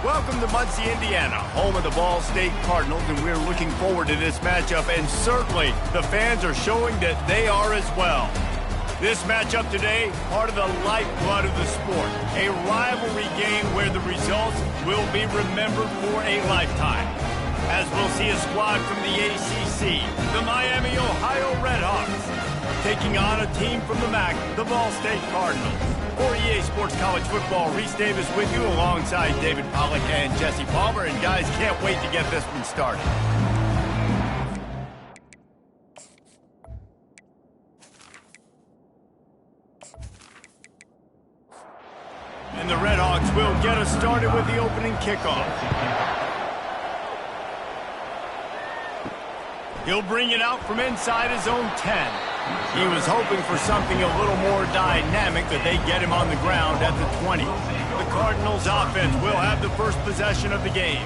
Welcome to Muncie, Indiana, home of the Ball State Cardinals, and we're looking forward to this matchup, and certainly the fans are showing that they are as well. This matchup today, part of the lifeblood of the sport, a rivalry game where the results will be remembered for a lifetime. As we'll see a squad from the ACC, the Miami, Ohio Redhawks, taking on a team from the MAC, the Ball State Cardinals. For EA Sports College Football, Reese Davis with you alongside David Pollack and Jesse Palmer. And guys, can't wait to get this one started. And the Redhawks will get us started with the opening kickoff. He'll bring it out from inside his own 10. He was hoping for something a little more dynamic, but they get him on the ground at the 20. The Cardinals offense will have the first possession of the game.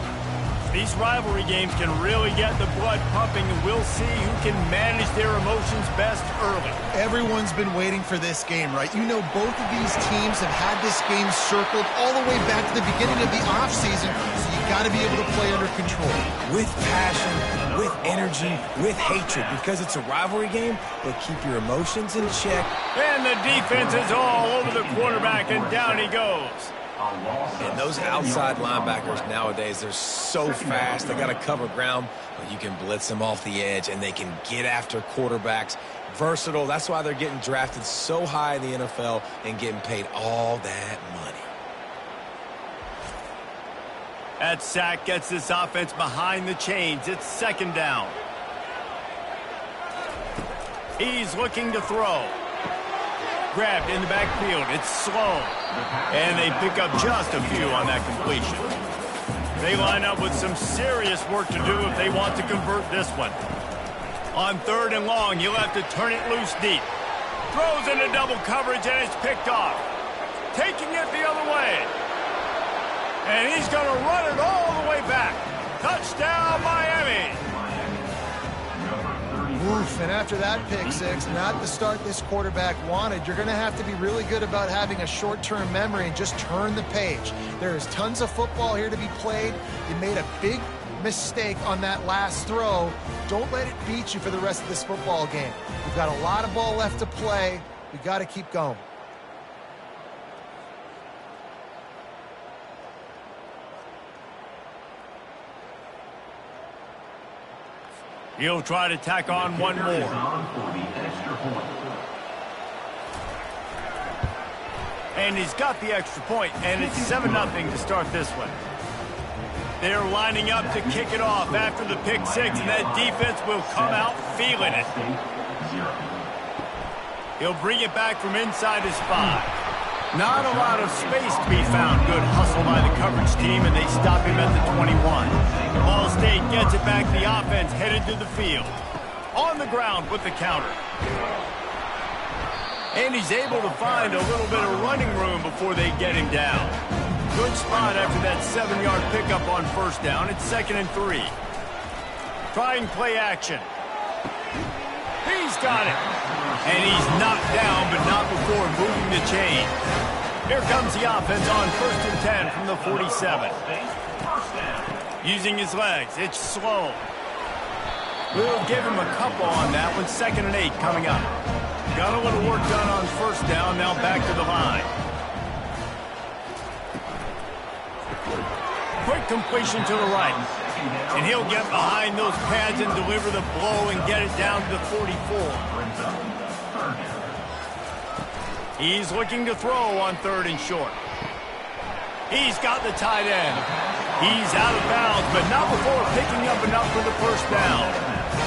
These rivalry games can really get the blood pumping, and we'll see who can manage their emotions best early. Everyone's been waiting for this game, right? You know, both of these teams have had this game circled all the way back to the beginning of the offseason, so you got to be able to play under control. With passion, with energy, with hatred, because it's a rivalry game, but keep your emotions in check. And the defense is all over the quarterback, and down he goes. And those outside linebackers nowadays, they're so fast. They got to cover ground, but you can blitz them off the edge, and they can get after quarterbacks. Versatile. That's why they're getting drafted so high in the NFL and getting paid all that money. That sack gets this offense behind the chains. It's second down. He's looking to throw. Grabbed in the backfield. It's slow. And they pick up just a few on that completion. They line up with some serious work to do if they want to convert this one. On third and long, he'll have to turn it loose deep. Throws into double coverage, and it's picked off. Taking it the other way. And he's going to run it all the way back. Touchdown, Miami. Oof, and after that pick six, not the start this quarterback wanted. You're going to have to be really good about having a short-term memory and just turn the page. There is tons of football here to be played. You made a big mistake on that last throw. Don't let it beat you for the rest of this football game. We've got a lot of ball left to play. We've got to keep going. He'll try to tack on one more. And he's got the extra point, and it's 7-0 to start this one. They're lining up to kick it off after the pick six, and that defense will come out feeling it. He'll bring it back from inside his 5. Not a lot of space to be found. Good hustle by the coverage team, and they stop him at the 21. Ball State gets it back. The offense headed to the field. On the ground with the counter. And he's able to find a little bit of running room before they get him down. Good spot after that 7-yard pickup on first down. It's 2nd and 3. Trying play action. He's got it. And he's knocked down, but not before moving the chain. Here comes the offense on 1st and 10 from the 47. Using his legs. It's slow. We'll give him a couple on that one. 2nd and 8 coming up. Got a little work done on first down. Now back to the line. Quick completion to the right. And he'll get behind those pads and deliver the blow and get it down to the 44. He's looking to throw on 3rd and short. He's got the tight end. He's out of bounds, but not before picking up enough for the first down.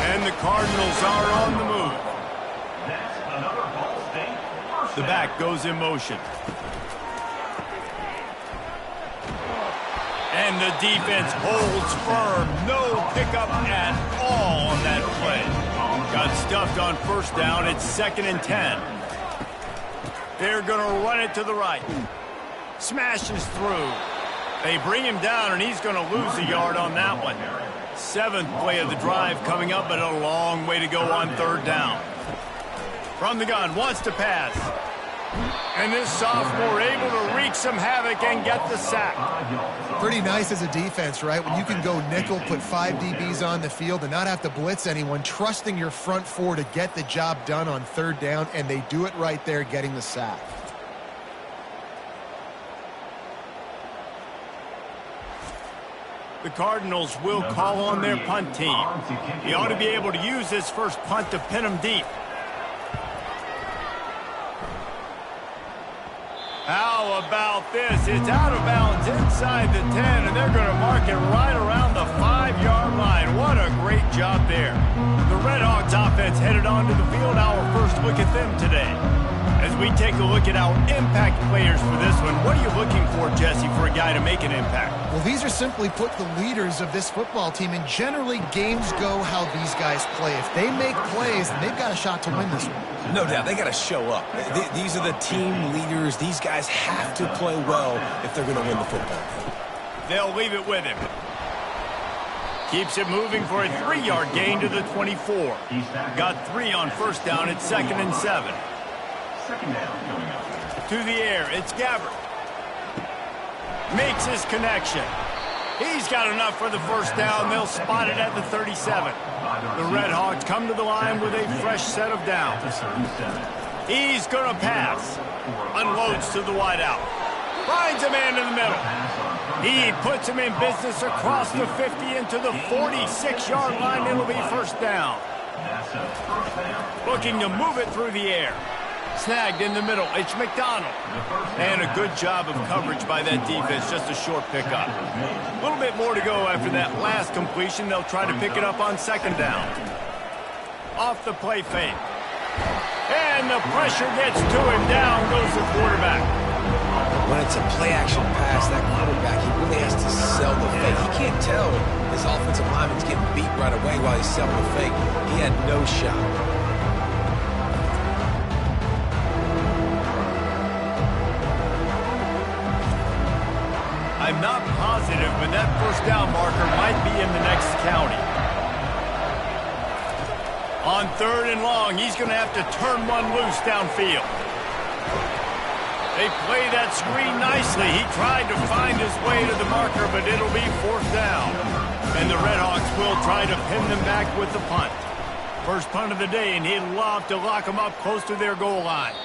And the Cardinals are on the move. The back goes in motion. And the defense holds firm. No pickup at all on that play. Got stuffed on first down. It's 2nd and 10. They're going to run it to the right. Smashes through. They bring him down, and he's going to lose a yard on that one. 7th play of the drive coming up, but a long way to go on 3rd down. From the gun, wants to pass. And this sophomore able to wreak some havoc and get the sack. Pretty nice as a defense, right? When you can go nickel, put 5 DBs on the field and not have to blitz anyone, trusting your front four to get the job done on third down, and they do it right there, getting the sack. The Cardinals will call on their punt team. He ought to be able to use this first punt to pin them deep. How about this? It's out of bounds inside the 10, and they're going to mark it right around the 5-yard line. What a great job there. The Red Hawks offense headed onto the field. Our first look at them today. As we take a look at our impact players for this one, what are you looking for, Jesse, for a guy to make an impact? Well, these are simply put the leaders of this football team, and generally games go how these guys play. If they make plays, then they've got a shot to win this one. No doubt, they got to show up. These are the team leaders. These guys have to play well if they're going to win the football game. They'll leave it with him. Keeps it moving for a 3-yard gain to the 24. Got 3 on first down. It's 2nd and 7. Second down coming up. To the air, it's Gabbert. Makes his connection. He's got enough for the first down. They'll spot it at the 37. The Red Hawks come to the line with a fresh set of downs. He's going to pass. Unloads to the wideout. Finds a man in the middle. He puts him in business across the 50 into the 46-yard line. It'll be first down. Looking to move it through the air. Snagged in the middle. It's McDonald. And a good job of coverage by that defense. Just a short pickup. A little bit more to go after that last completion. They'll try to pick it up on second down. Off the play fake. And the pressure gets to him. Down goes the quarterback. When it's a play-action pass, that quarterback, he really has to sell the fake. He can't tell his offensive lineman's getting beat right away while he's selling the fake. He had no shot. I'm not positive, but that first down marker might be in the next county. On 3rd and long, he's going to have to turn one loose downfield. They play that screen nicely. He tried to find his way to the marker, but it'll be 4th down. And the Red Hawks will try to pin them back with the punt. First punt of the day, and he'd love to lock them up close to their goal line.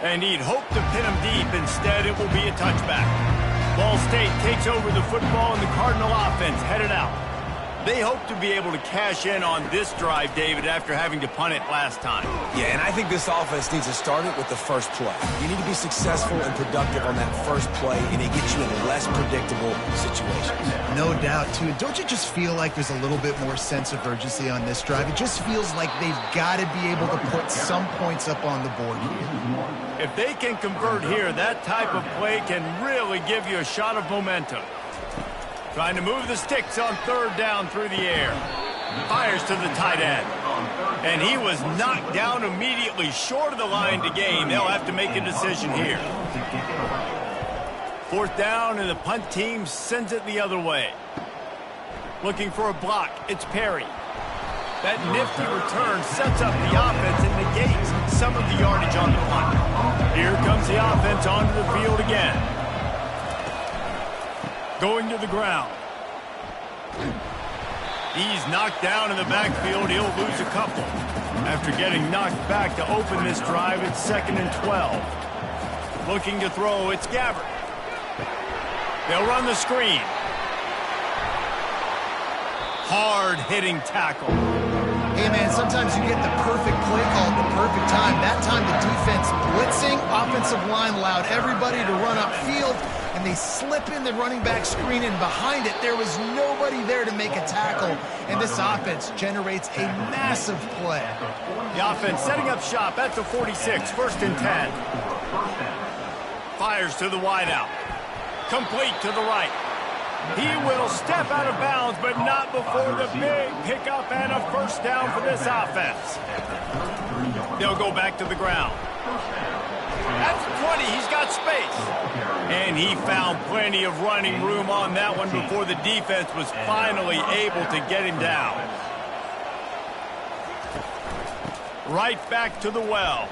And he'd hope to pin them deep. Instead, it will be a touchback. Ball State takes over the football, and the Cardinal offense headed out. They hope to be able to cash in on this drive, David, after having to punt it last time. Yeah, and I think this offense needs to start it with the first play. You need to be successful and productive on that first play, and it gets you in less predictable situations. No doubt, too. Don't you just feel like there's a little bit more sense of urgency on this drive? It just feels like they've got to be able to put some points up on the board here. If they can convert here, that type of play can really give you a shot of momentum. Trying to move the sticks on 3rd down through the air. Fires to the tight end. And he was knocked down immediately short of the line to gain. They'll have to make a decision here. 4th down, and the punt team sends it the other way. Looking for a block. It's Perry. That nifty return sets up the offense and negates some of the yardage on the punt. Here comes the offense onto the field again. Going to the ground. He's knocked down in the backfield. He'll lose a couple. After getting knocked back to open this drive, it's 2nd and 12. Looking to throw, it's Gabbert. They'll run the screen. Hard-hitting tackle. Hey, man, sometimes you get the perfect play call at the perfect time. That time the defense blitzing, offensive line allowed everybody to run upfield, and they slip in the running back screen, and behind it, there was nobody there to make a tackle, and this offense generates a massive play. The offense setting up shop at the 46, 1st and 10. Fires to the wideout. Complete to the right. He will step out of bounds, but not before the big pickup and a first down for this offense. They'll go back to the ground. At the 20, he's got space. And he found plenty of running room on that one before the defense was finally able to get him down. Right back to the well.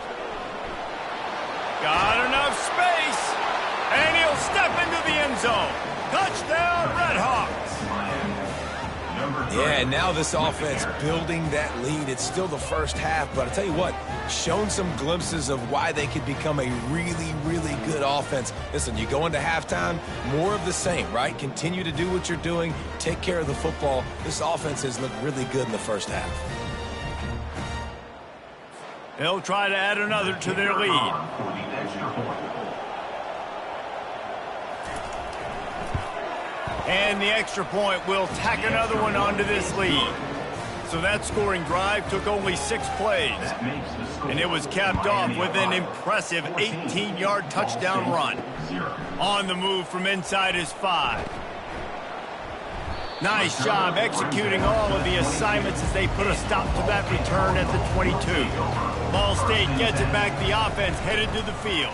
Got enough space. And he'll step into the end zone. Touchdown, Redhawks. Yeah, now this offense building that lead. It's still the first half, but I tell you what, shown some glimpses of why they could become a really, really good offense. Listen, you go into halftime, more of the same, right? Continue to do what you're doing, take care of the football. This offense has looked really good in the first half. They'll try to add another to their lead. And the extra point will tack another one onto this lead. So that scoring drive took only 6 plays. And it was capped off with an impressive 18-yard touchdown run. On the move from inside his 5. Nice job executing all of the assignments as they put a stop to that return at the 22. Ball State gets it back. The offense headed to the field.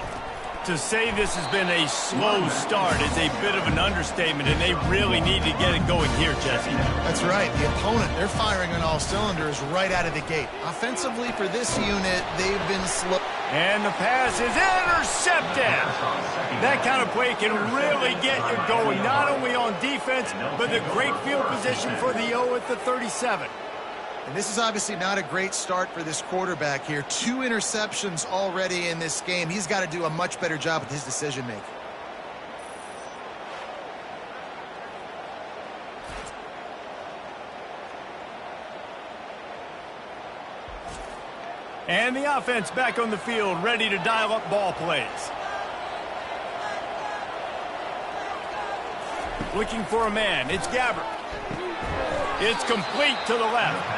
To say this has been a slow start is a bit of an understatement, and they really need to get it going here, Jesse. That's right. The opponent, they're firing on all cylinders right out of the gate. Offensively, for this unit, they've been slow. And the pass is intercepted. That kind of play can really get you going, not only on defense, but the great field position for the O at the 37. And this is obviously not a great start for this quarterback here. 2 interceptions already in this game. He's got to do a much better job with his decision-making. And the offense back on the field, ready to dial up ball plays. Looking for a man. It's Gabbert. It's complete to the left.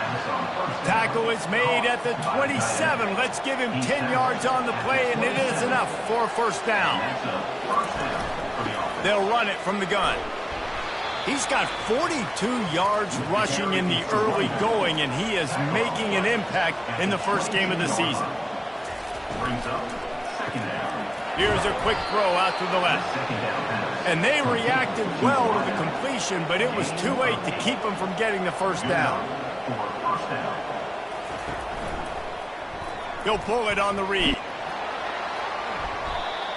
Tackle is made at the 27. Let's give him 10 yards on the play, and it is enough for a first down. They'll run it from the gun. He's got 42 yards rushing in the early going, and he is making an impact in the first game of the season. Here's a quick throw out to the left. And they reacted well to the completion, but it was too late to keep them from getting the first down. He'll pull it on the read.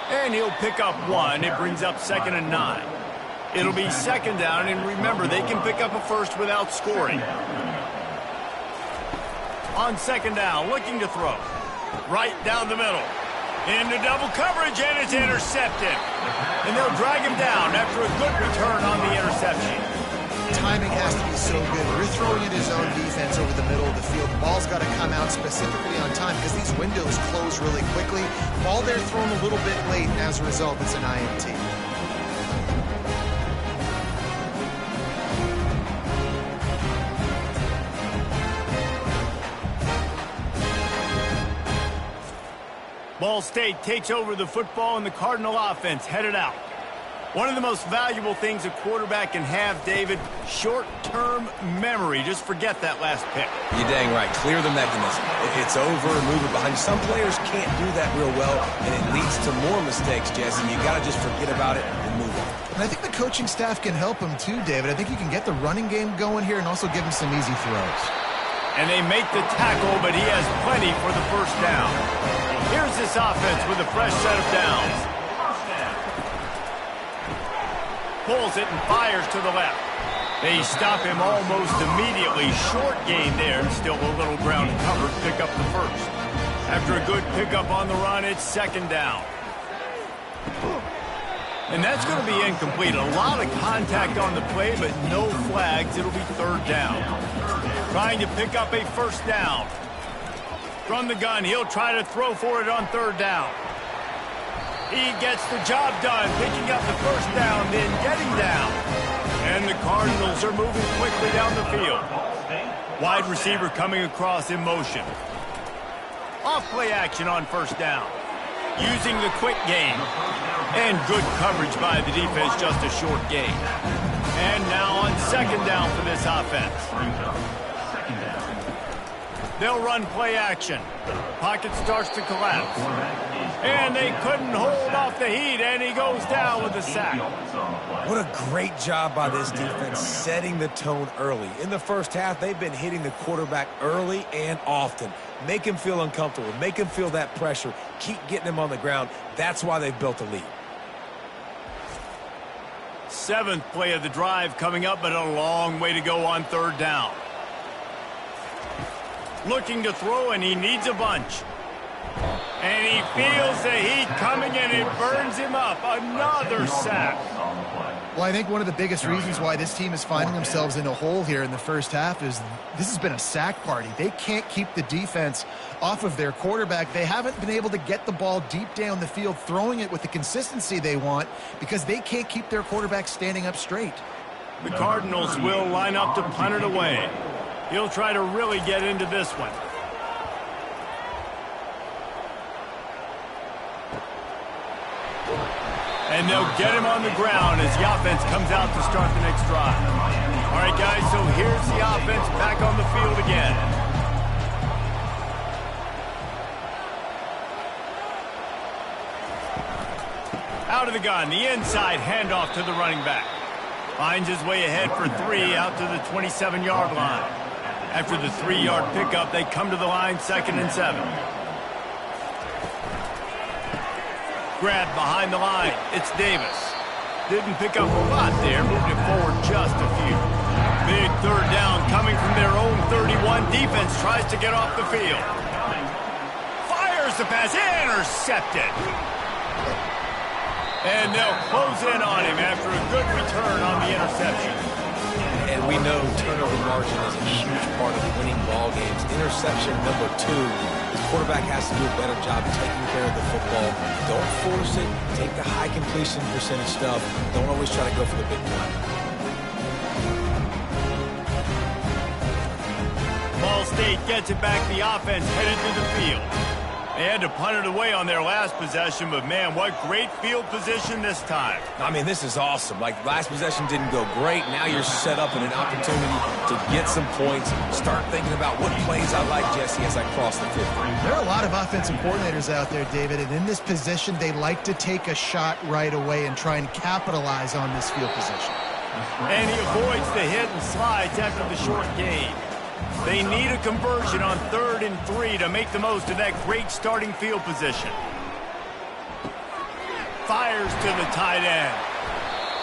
And he'll pick up 1. It brings up 2nd and 9. It'll be 2nd down, and remember, they can pick up a first without scoring. On 2nd down, looking to throw. Right down the middle. Into double coverage, and it's intercepted. And they'll drag him down after a good return on the interception. Timing has to be so good. You're throwing in his own defense over the middle of the field. The ball's got to come out specifically on time because these windows close really quickly. Ball there thrown a little bit late, and as a result, it's an INT. Ball State takes over the football, and the Cardinal offense headed out. One of the most valuable things a quarterback can have, David, short-term memory. Just forget that last pick. You're dang right. Clear the mechanism. It's over and move it behind you. Some players can't do that real well, and it leads to more mistakes, Jesse. You got to just forget about it and move on. And I think the coaching staff can help him too, David. I think you can get the running game going here and also give him some easy throws. And they make the tackle, but he has plenty for the first down. Here's this offense with a fresh set of downs. Pulls it and fires to the left. They stop him almost immediately. Short gain there, and still a little ground covered. Pick up the first. After a good pickup on the run, it's 2nd down. And that's going to be incomplete. A lot of contact on the play, but no flags. It'll be 3rd down. Trying to pick up a first down. From the gun, he'll try to throw for it on 3rd down. He gets the job done, picking up the first down, then getting down. And the Cardinals are moving quickly down the field. Wide receiver coming across in motion. Off play action on 1st down. Using the quick game. And good coverage by the defense, just a short gain. And now on 2nd down for this offense. They'll run play action. Pocket starts to collapse. And they couldn't hold off the heat, and he goes down with a sack. What a great job by this defense setting the tone early. In the first half, they've been hitting the quarterback early and often. Make him feel uncomfortable. Make him feel that pressure. Keep getting him on the ground. That's why they've built a lead. 7th play of the drive coming up, but a long way to go on 3rd down. Looking to throw, and he needs a bunch. And he feels the heat coming, and it burns him up. Another sack. Well, I think one of the biggest reasons why this team is finding themselves in a hole here in the first half is this has been a sack party. They can't keep the defense off of their quarterback. They haven't been able to get the ball deep down the field, throwing it with the consistency they want because they can't keep their quarterback standing up straight. The Cardinals will line up to punt it away. He'll try to really get into this one. And they'll get him on the ground as the offense comes out to start the next drive. All right, guys, so here's the offense back on the field again. Out of the gun, the inside handoff to the running back. Finds his way ahead for 3 out to the 27-yard line. After the 3-yard pickup, they come to the line 2nd and 7. Grab behind the line. It's Davis. Didn't pick up a lot there. Moved it forward just a few. Big 3rd down coming from their own 31. Defense tries to get off the field. Fires the pass. Intercepted. And they'll close in on him after a good return on the interception. And we know turnover margin is a huge part of winning ball games. Interception number 2. The quarterback has to do a better job taking care of the football. Don't force it. Take the high completion percentage stuff. Don't always try to go for the big play. Ball State gets it back. The offense headed to the field. They had to punt it away on their last possession, but man, what great field position this time. I mean, this is awesome. Like, last possession didn't go great. Now you're set up in an opportunity to get some points. Start thinking about what plays I like, Jesse, as I cross the 50. There are a lot of offensive coordinators out there, David, and in this position, they like to take a shot right away and try and capitalize on this field position. And he avoids the hit and slides after the short gain. They need a conversion on 3rd and 3 to make the most of that great starting field position. Fires to the tight end.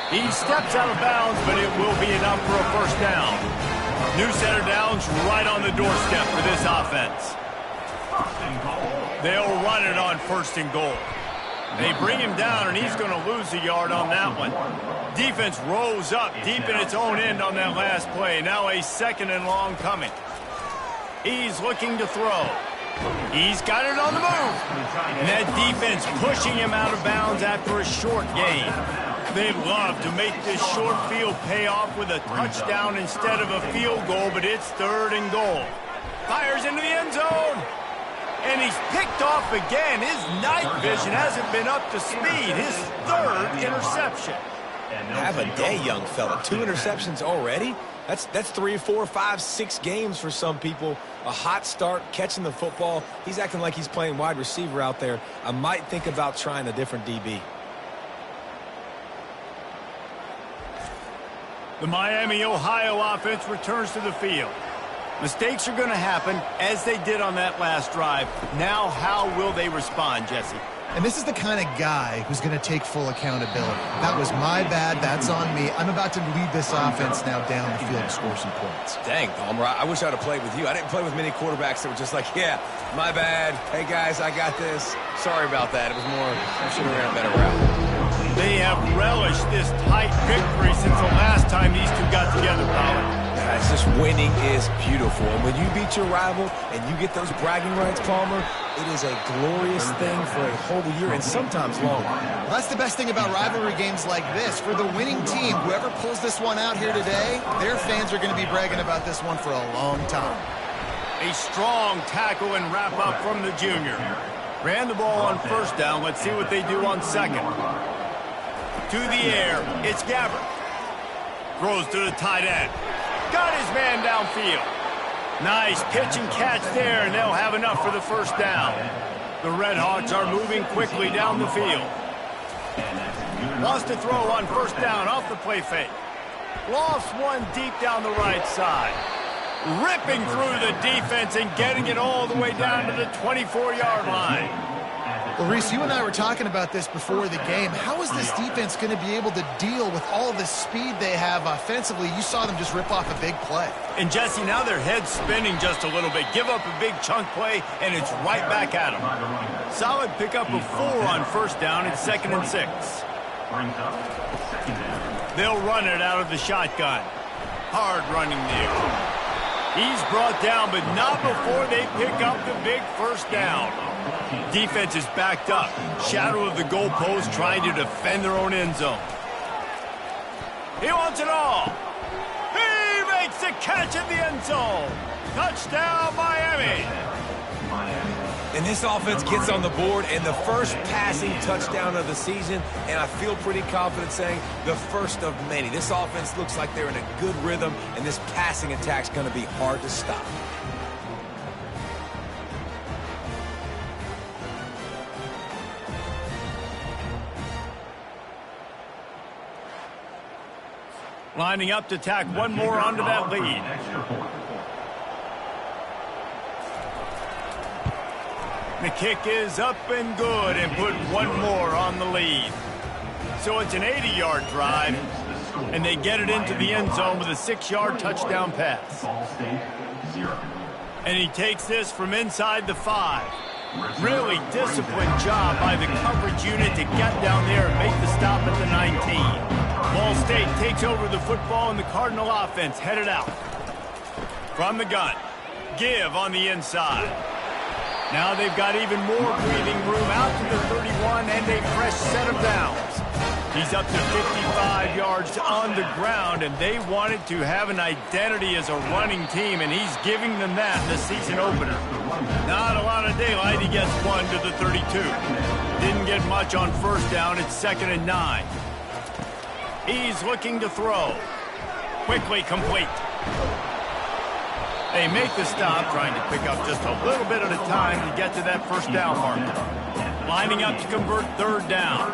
He steps out of bounds, but it will be enough for a 1st down. New set of downs right on the doorstep for this offense. They'll run it on 1st and goal. They bring him down, and he's going to lose a yard on that one. Defense rose up deep in its own end on that last play. Now a 2nd and long coming. He's looking to throw. He's got it on the move. And that defense pushing him out of bounds after a short gain. They'd love to make this short field pay off with a touchdown instead of a field goal, but it's 3rd and goal. Fires into the end zone. And he's picked off again. His night vision hasn't been up to speed. His 3rd interception. Have a day, young fella. 2 interceptions already? That's 3, 4, 5, 6 games for some people. A hot start, catching the football. He's acting like he's playing wide receiver out there. I might think about trying a different DB. The Miami, Ohio offense returns to the field. Mistakes are going to happen, as they did on that last drive. Now, how will they respond, Jesse? And this is the kind of guy who's going to take full accountability. That was my bad. That's on me. I'm about to lead this offense now down the field to score some points. Dang, Palmer, I wish I would have played with you. I didn't play with many quarterbacks that were just like, yeah, my bad. Hey, guys, I got this. Sorry about that. It was more, I should have ran a better route. They have relished this tight victory since the last time these two got together, Palmer. Guys, just winning is beautiful. And when you beat your rival and you get those bragging rights, Palmer, it is a glorious thing for a whole year and sometimes longer. Well, that's the best thing about rivalry games like this. For the winning team, whoever pulls this one out here today, their fans are going to be bragging about this one for a long time. A strong tackle and wrap up from the junior. Ran the ball on 1st down. Let's see what they do on 2nd. To the air, it's Gabbert. Throws to the tight end. Got his man downfield. Nice pitch and catch there, and they'll have enough for the 1st down. The Red Hawks are moving quickly down the field. Wants to throw on first down off the play fake. Lofts one deep down the right side. Ripping through the defense and getting it all the way down to the 24-yard line. Well, Reese, you and I were talking about this before the game. How is this defense going to be able to deal with all the speed they have offensively? You saw them just rip off a big play. And, Jesse, now their head's spinning just a little bit. Give up a big chunk play, and it's right back at them. Solid pickup of 4 on first down. It's 2nd and 6. They'll run it out of the shotgun. Hard running there. He's brought down, but not before they pick up the big first down. Defense is backed up. Shadow of the goalpost trying to defend their own end zone. He wants it all. He makes the catch in the end zone. Touchdown, Miami. And this offense gets on the board, and the first passing touchdown of the season, and I feel pretty confident saying the first of many. This offense looks like they're in a good rhythm, and this passing attack's going to be hard to stop. Lining up to tack one more onto that lead. The kick is up and good and put one more on the lead. So it's an 80-yard drive, and they get it into the end zone with a 6-yard touchdown pass. And he takes this from inside the 5. Really disciplined job by the coverage unit to get down there and make the stop at the 19. Ball State takes over the football, and the Cardinal offense headed out. From the gun, give on the inside. Now they've got even more breathing room out to the 31 and a fresh set of downs. He's up to 55 yards on the ground, and they wanted to have an identity as a running team, and he's giving them that in the season opener. Not a lot of daylight. He gets one to the 32. Didn't get much on first down. It's 2nd and 9. He's looking to throw. Quickly complete. They make the stop, trying to pick up just a little bit at a time to get to that first down marker. Lining up to convert 3rd down.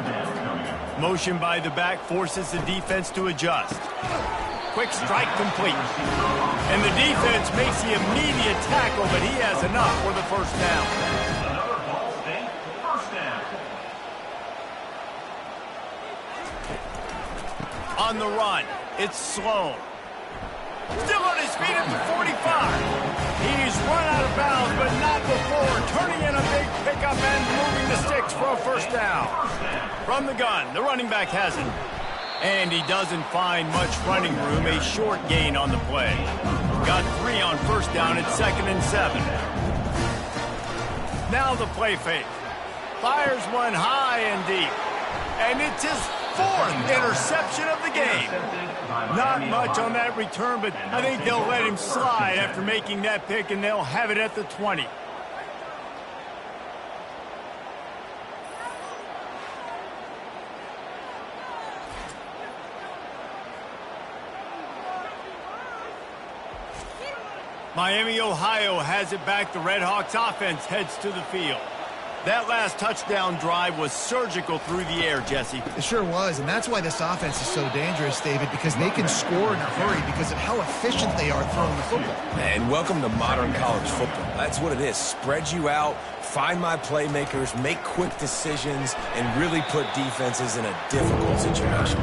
Motion by the back forces the defense to adjust. Quick strike complete. And the defense makes the immediate tackle, but he has enough for the first down. Another Ball State first down. On the run, it's Sloan. Still on his feet at the 45. He's run out of bounds, but not before. Turning in a big pickup and moving the sticks for a first down. From the gun, the running back has it. And he doesn't find much running room. A short gain on the play. Got 3 on first down at 2nd and 7. Now the play fake. Fires one high and deep. And it's his 4th interception of the game. Not much on that return, but I think they'll let him slide after making that pick, and they'll have it at the 20. Miami, Ohio has it back. The Red Hawks offense heads to the field. That last touchdown drive was surgical through the air, Jesse. It sure was, and that's why this offense is so dangerous, David, because they can score in a hurry because of how efficient they are throwing the football. And welcome to modern college football. That's what it is. Spread you out, find my playmakers, make quick decisions, and really put defenses in a difficult situation.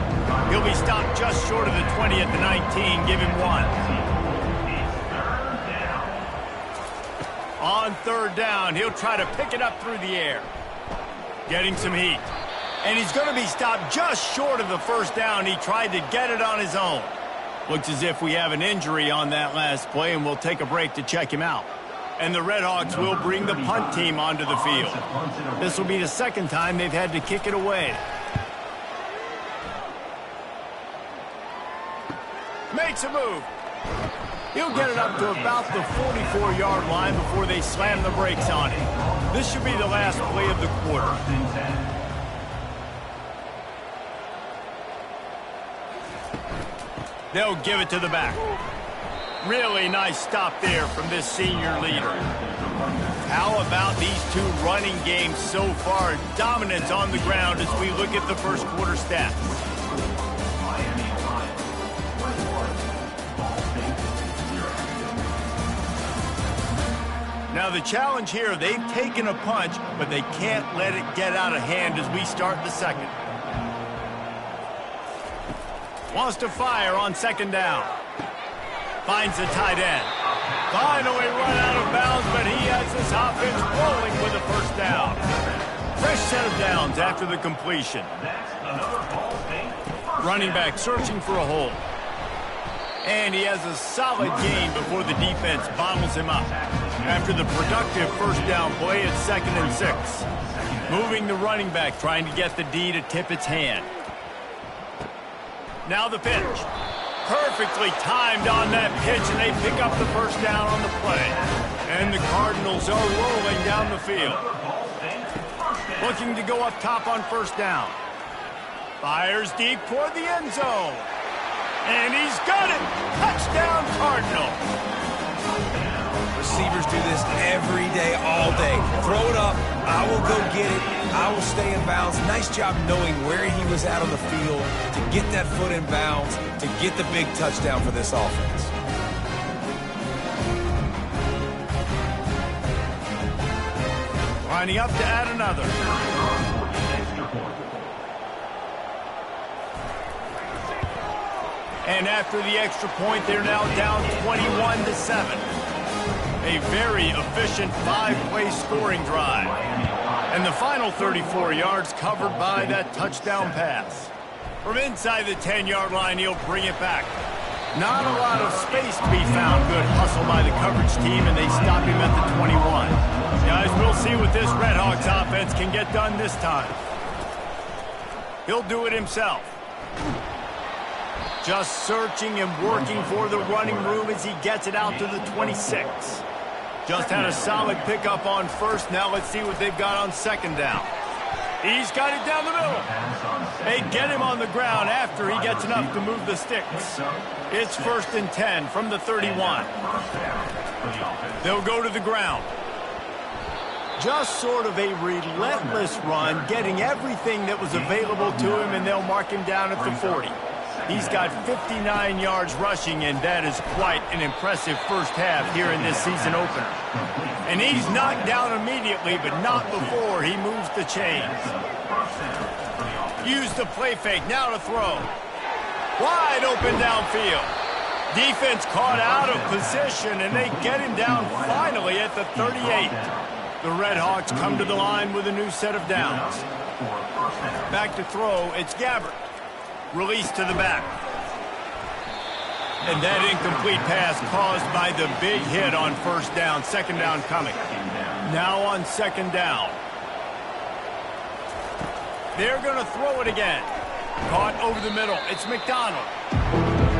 He'll be stopped just short of the 20 at the 19. Give him 1. On 3rd down, he'll try to pick it up through the air. Getting some heat. And he's going to be stopped just short of the first down. He tried to get it on his own. Looks as if we have an injury on that last play, and we'll take a break to check him out. And the Red Hawks will bring the punt team onto the field. This will be the 2nd time they've had to kick it away. Makes a move. He'll get it up to about the 44-yard line before they slam the brakes on it. This should be the last play of the quarter. They'll give it to the back. Really nice stop there from this senior leader. How about these two running games so far? Dominance on the ground as we look at the first quarter stats. Now the challenge here, they've taken a punch, but they can't let it get out of hand as we start the second. Wants to fire on second down. Finds the tight end. Finally run out of bounds, but he has this offense rolling with a first down. Fresh set of downs after the completion. Running back searching for a hole. And he has a solid gain before the defense bottles him up. After the productive first down play, it's 2nd and 6. Moving the running back, trying to get the D to tip its hand. Now the pitch. Perfectly timed on that pitch, and they pick up the first down on the play. And the Cardinals are rolling down the field. Looking to go up top on first down. Fires deep toward the end zone. And he's got it! Touchdown, Cardinals! Receivers do this every day, all day. Throw it up, I will go get it, I will stay in bounds. Nice job knowing where he was at on the field to get that foot in bounds, to get the big touchdown for this offense. Lining up to add another. And after the extra point, they're now down 21-7. A very efficient 5-play scoring drive. And the final 34 yards covered by that touchdown pass. From inside the 10-yard line, he'll bring it back. Not a lot of space to be found. Good hustle by the coverage team, and they stop him at the 21. Guys, we'll see what this Redhawks offense can get done this time. He'll do it himself. Just searching and working for the running room as he gets it out to the 26. Just had a solid pickup on first. Now let's see what they've got on second down. He's got it down the middle. They get him on the ground after he gets enough to move the sticks. It's 1st and 10 from the 31. They'll go to the ground. Just sort of a relentless run, getting everything that was available to him, and they'll mark him down at the 40. He's got 59 yards rushing, and that is quite an impressive first half here in this season opener. And he's knocked down immediately, but not before he moves the chains. Use the play fake, now to throw. Wide open downfield. Defense caught out of position, and they get him down finally at the 38. The Redhawks come to the line with a new set of downs. Back to throw, it's Gabbert. Release to the back. And that incomplete pass caused by the big hit on first down. Second down coming. Now on second down. They're going to throw it again. Caught over the middle. It's McDonald.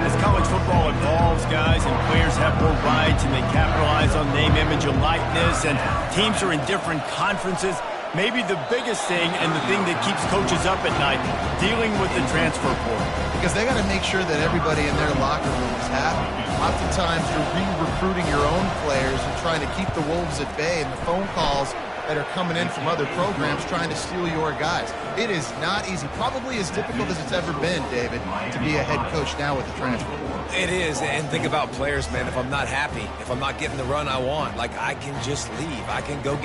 As college football evolves, guys, and players have more rights and they capitalize on name, image, and likeness, and teams are in different conferences, maybe the biggest thing and the thing that keeps coaches up at night, dealing with the transfer portal. Because they got to make sure that everybody in their locker room is happy. Oftentimes you're re-recruiting your own players and trying to keep the wolves at bay, and the phone calls that are coming in from other programs trying to steal your guys. It is not easy. Probably as difficult as it's ever been, David, to be a head coach now with the transfer portal. It is, and think about players, man. If I'm not happy, if I'm not getting the run I want, like, I can just leave. I can go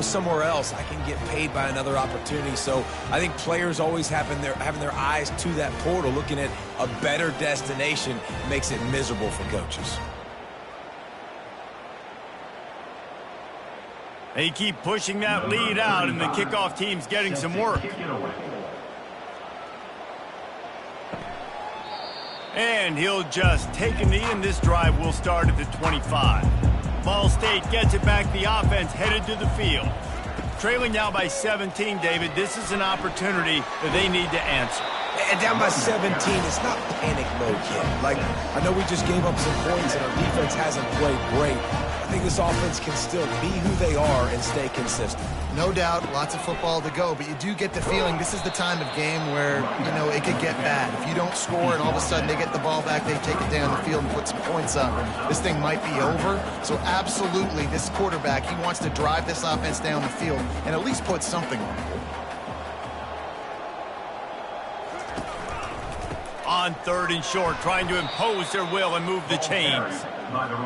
somewhere else. I can get paid by another opportunity. So I think players always having their eyes to that portal, looking at a better destination, makes it miserable for coaches. They keep pushing that lead out, and the kickoff team's getting some work. And he'll just take a knee, and this drive will start at the 25. Ball State gets it back. The offense headed to the field. Trailing now by 17, David. This is an opportunity that they need to answer. And down by 17, it's not panic mode yet. Like, I know we just gave up some points and our defense hasn't played great. I think this offense can still be who they are and stay consistent. No doubt, lots of football to go, but you do get the feeling this is the time of game where, you know, it could get bad. If you don't score and all of a sudden they get the ball back, they take it down the field and put some points up, this thing might be over. So absolutely, this quarterback, he wants to drive this offense down the field and at least put something on it. On 3rd and short, trying to impose their will and move the chains.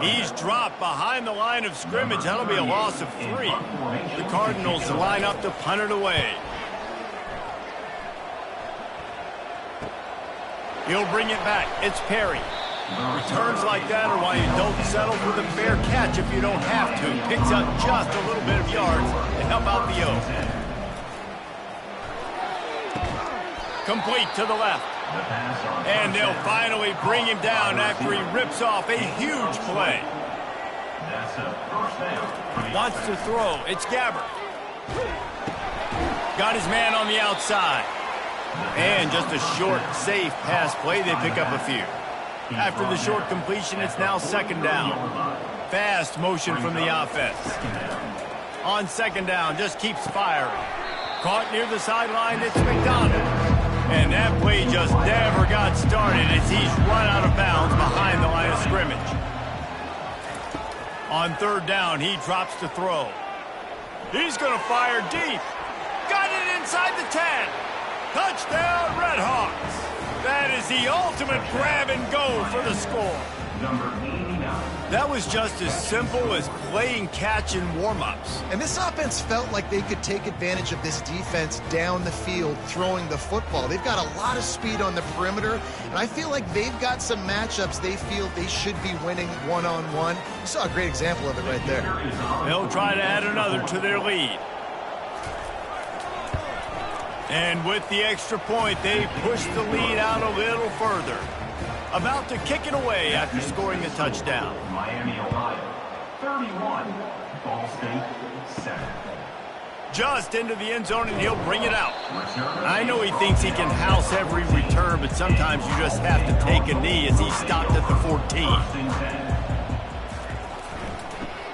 He's dropped behind the line of scrimmage. That'll be a loss of 3. The Cardinals line up to punt it away. He'll bring it back. It's Perry. Returns like that are why you don't settle for the fair catch if you don't have to. Picks up just a little bit of yards to help out the O. Complete to the left. And they'll finally bring him down after he rips off a huge play. Wants to throw. It's Gabbert. Got his man on the outside. And just a short, safe pass play. They pick up a few. After the short completion, it's now 2nd down. Fast motion from the offense. On 2nd down, just keeps firing. Caught near the sideline, it's McDonald. And that play just never got started as he's run out of bounds behind the line of scrimmage. On 3rd down, he drops to throw. He's going to fire deep. Got it inside the 10. Touchdown, Redhawks. That is the ultimate grab and go for the score. Number 89. That was just as simple as playing catch in warm-ups. And this offense felt like they could take advantage of this defense down the field throwing the football. They've got a lot of speed on the perimeter, and I feel like they've got some matchups they feel they should be winning one-on-one. You saw a great example of it right there. They'll try to add another to their lead. And with the extra point, they push the lead out a little further. About to kick it away after scoring a touchdown. Miami, Ohio, 31. Ball State, 7. Just into the end zone, and he'll bring it out. I know he thinks he can house every return, but sometimes you just have to take a knee as he stopped at the 14.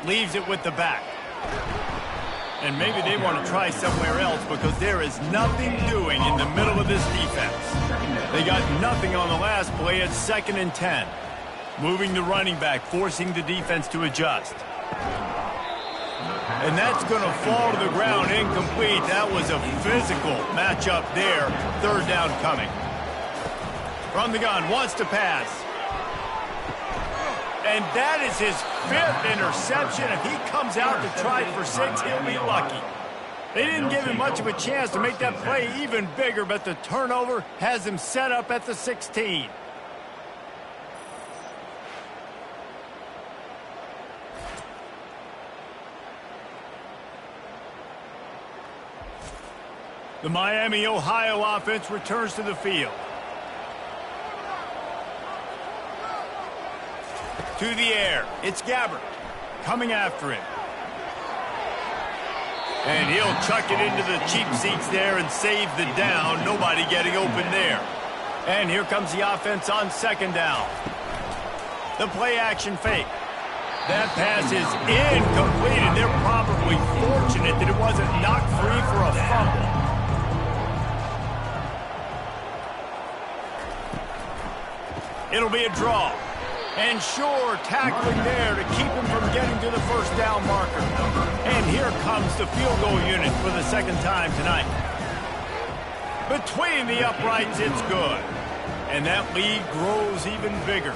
Leaves it with the back. And maybe they want to try somewhere else because there is nothing doing in the middle of this defense. They got nothing on the last play at 2nd and 10. Moving the running back, forcing the defense to adjust. And that's going to fall to the ground incomplete. That was a physical matchup there. 3rd down coming. From the gun, wants to pass. And that is his 5th interception. If he comes out to try for 6, he'll be lucky. They didn't give him much of a chance to make that play even bigger, but the turnover has him set up at the 16. The Miami, Ohio offense returns to the field. To the air. It's Gabbert coming after him. And he'll chuck it into the cheap seats there and save the down. Nobody getting open there. And here comes the offense on 2nd down. The play action fake. That pass is incomplete, and they're probably fortunate that it wasn't knocked free for a fumble. It'll be a draw. And sure, tackling there to keep him from getting to the 1st down marker. And here comes the field goal unit for the 2nd time tonight. Between the uprights, it's good. And that lead grows even bigger.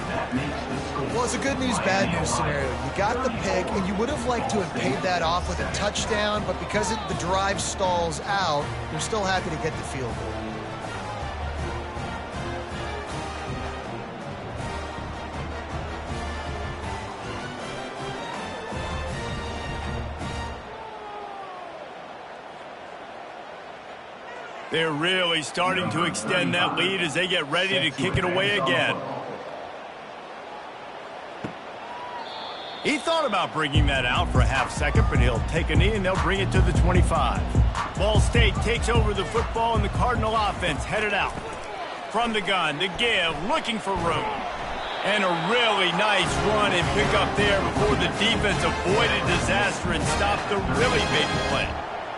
Well, it's a good news, bad news scenario. You got the pick, and you would have liked to have paid that off with a touchdown, but because the drive stalls out, you're still happy to get the field goal. They're really starting to extend that lead as they get ready to kick it away again. He thought about bringing that out for a half second, but he'll take a knee and they'll bring it to the 25. Ball State takes over the football and the Cardinal offense headed out. From the gun, the give, looking for room. And a really nice run and pick up there before the defense avoided disaster and stopped the really big play.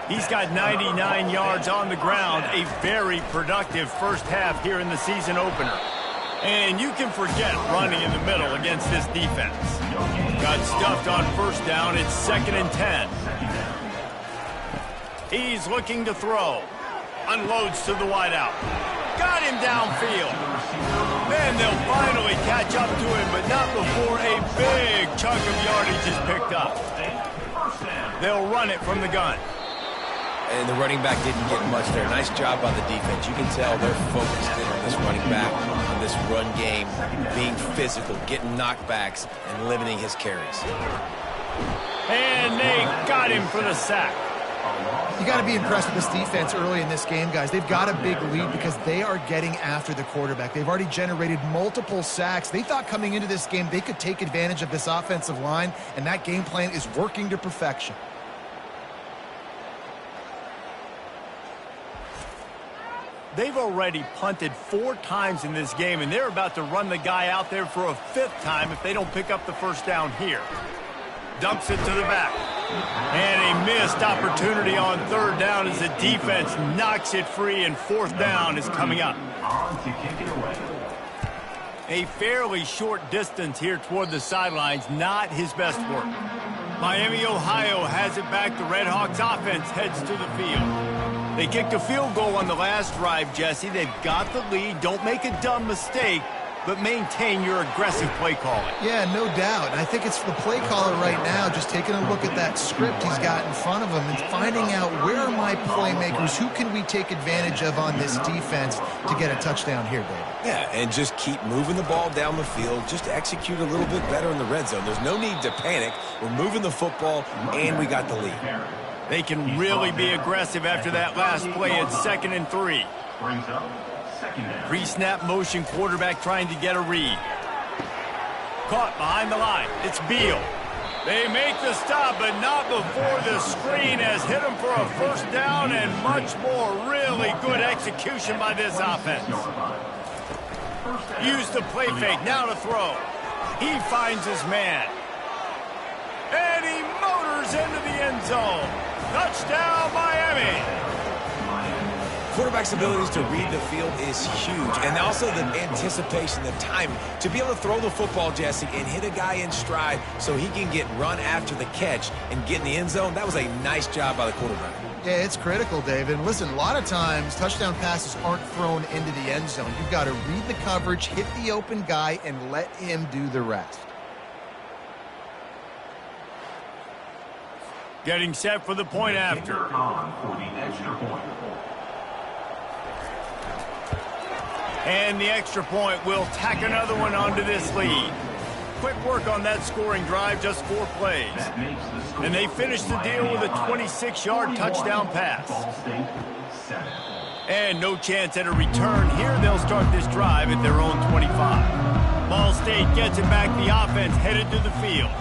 He's got 99 yards on the ground, a very productive first half here in the season opener. And you can forget running in the middle against this defense. Got stuffed on first down. It's 2nd and 10. He's looking to throw. Unloads to the wideout. Got him downfield. Then they'll finally catch up to him, but not before a big chunk of yardage is picked up. They'll run it from the gun. And the running back didn't get much there. Nice job by the defense. You can tell they're focused in on this running back, on this run game, being physical, getting knockbacks, and limiting his carries. And they got him for the sack. You got to be impressed with this defense early in this game, guys. They've got a big lead because they are getting after the quarterback. They've already generated multiple sacks. They thought coming into this game they could take advantage of this offensive line, and that game plan is working to perfection. They've already punted 4 times in this game, and they're about to run the guy out there for a 5th time if they don't pick up the first down here. Dumps it to the back. And a missed opportunity on 3rd down as the defense knocks it free, and 4th down is coming up. A fairly short distance here toward the sidelines, not his best work. Miami, Ohio has it back. The Redhawks offense heads to the field. They kicked a field goal on the last drive, Jesse. They've got the lead. Don't make a dumb mistake, but maintain your aggressive play calling. Yeah, no doubt. And I think it's the play caller right now just taking a look at that script he's got in front of him and finding out where are my playmakers, who can we take advantage of on this defense to get a touchdown here, David. Yeah, and just keep moving the ball down the field. Just execute a little bit better in the red zone. There's no need to panic. We're moving the football, and we got the lead. They can really be aggressive after that last play. It's 2nd and 3. Pre-snap motion, quarterback trying to get a read. Caught behind the line. It's Beal. They make the stop, but not before the screen has hit him for a first down and much more. Really good execution by this offense. Use the play fake. Now to throw. He finds his man. And he motors into the end zone. Touchdown, Miami. Quarterback's abilities to read the field is huge, and also the anticipation, the timing. To be able to throw the football, Jesse, and hit a guy in stride so he can get run after the catch and get in the end zone, that was a nice job by the quarterback. Yeah, it's critical, David. And listen, a lot of times touchdown passes aren't thrown into the end zone. You've got to read the coverage, hit the open guy, and let him do the rest. Getting set for the point after. And the extra point will tack another one onto this lead. Quick work on that scoring drive, just 4 plays. And they finish the deal with a 26-yard touchdown pass. And no chance at a return. Here they'll start this drive at their own 25. Ball State gets it back. The offense headed to the field.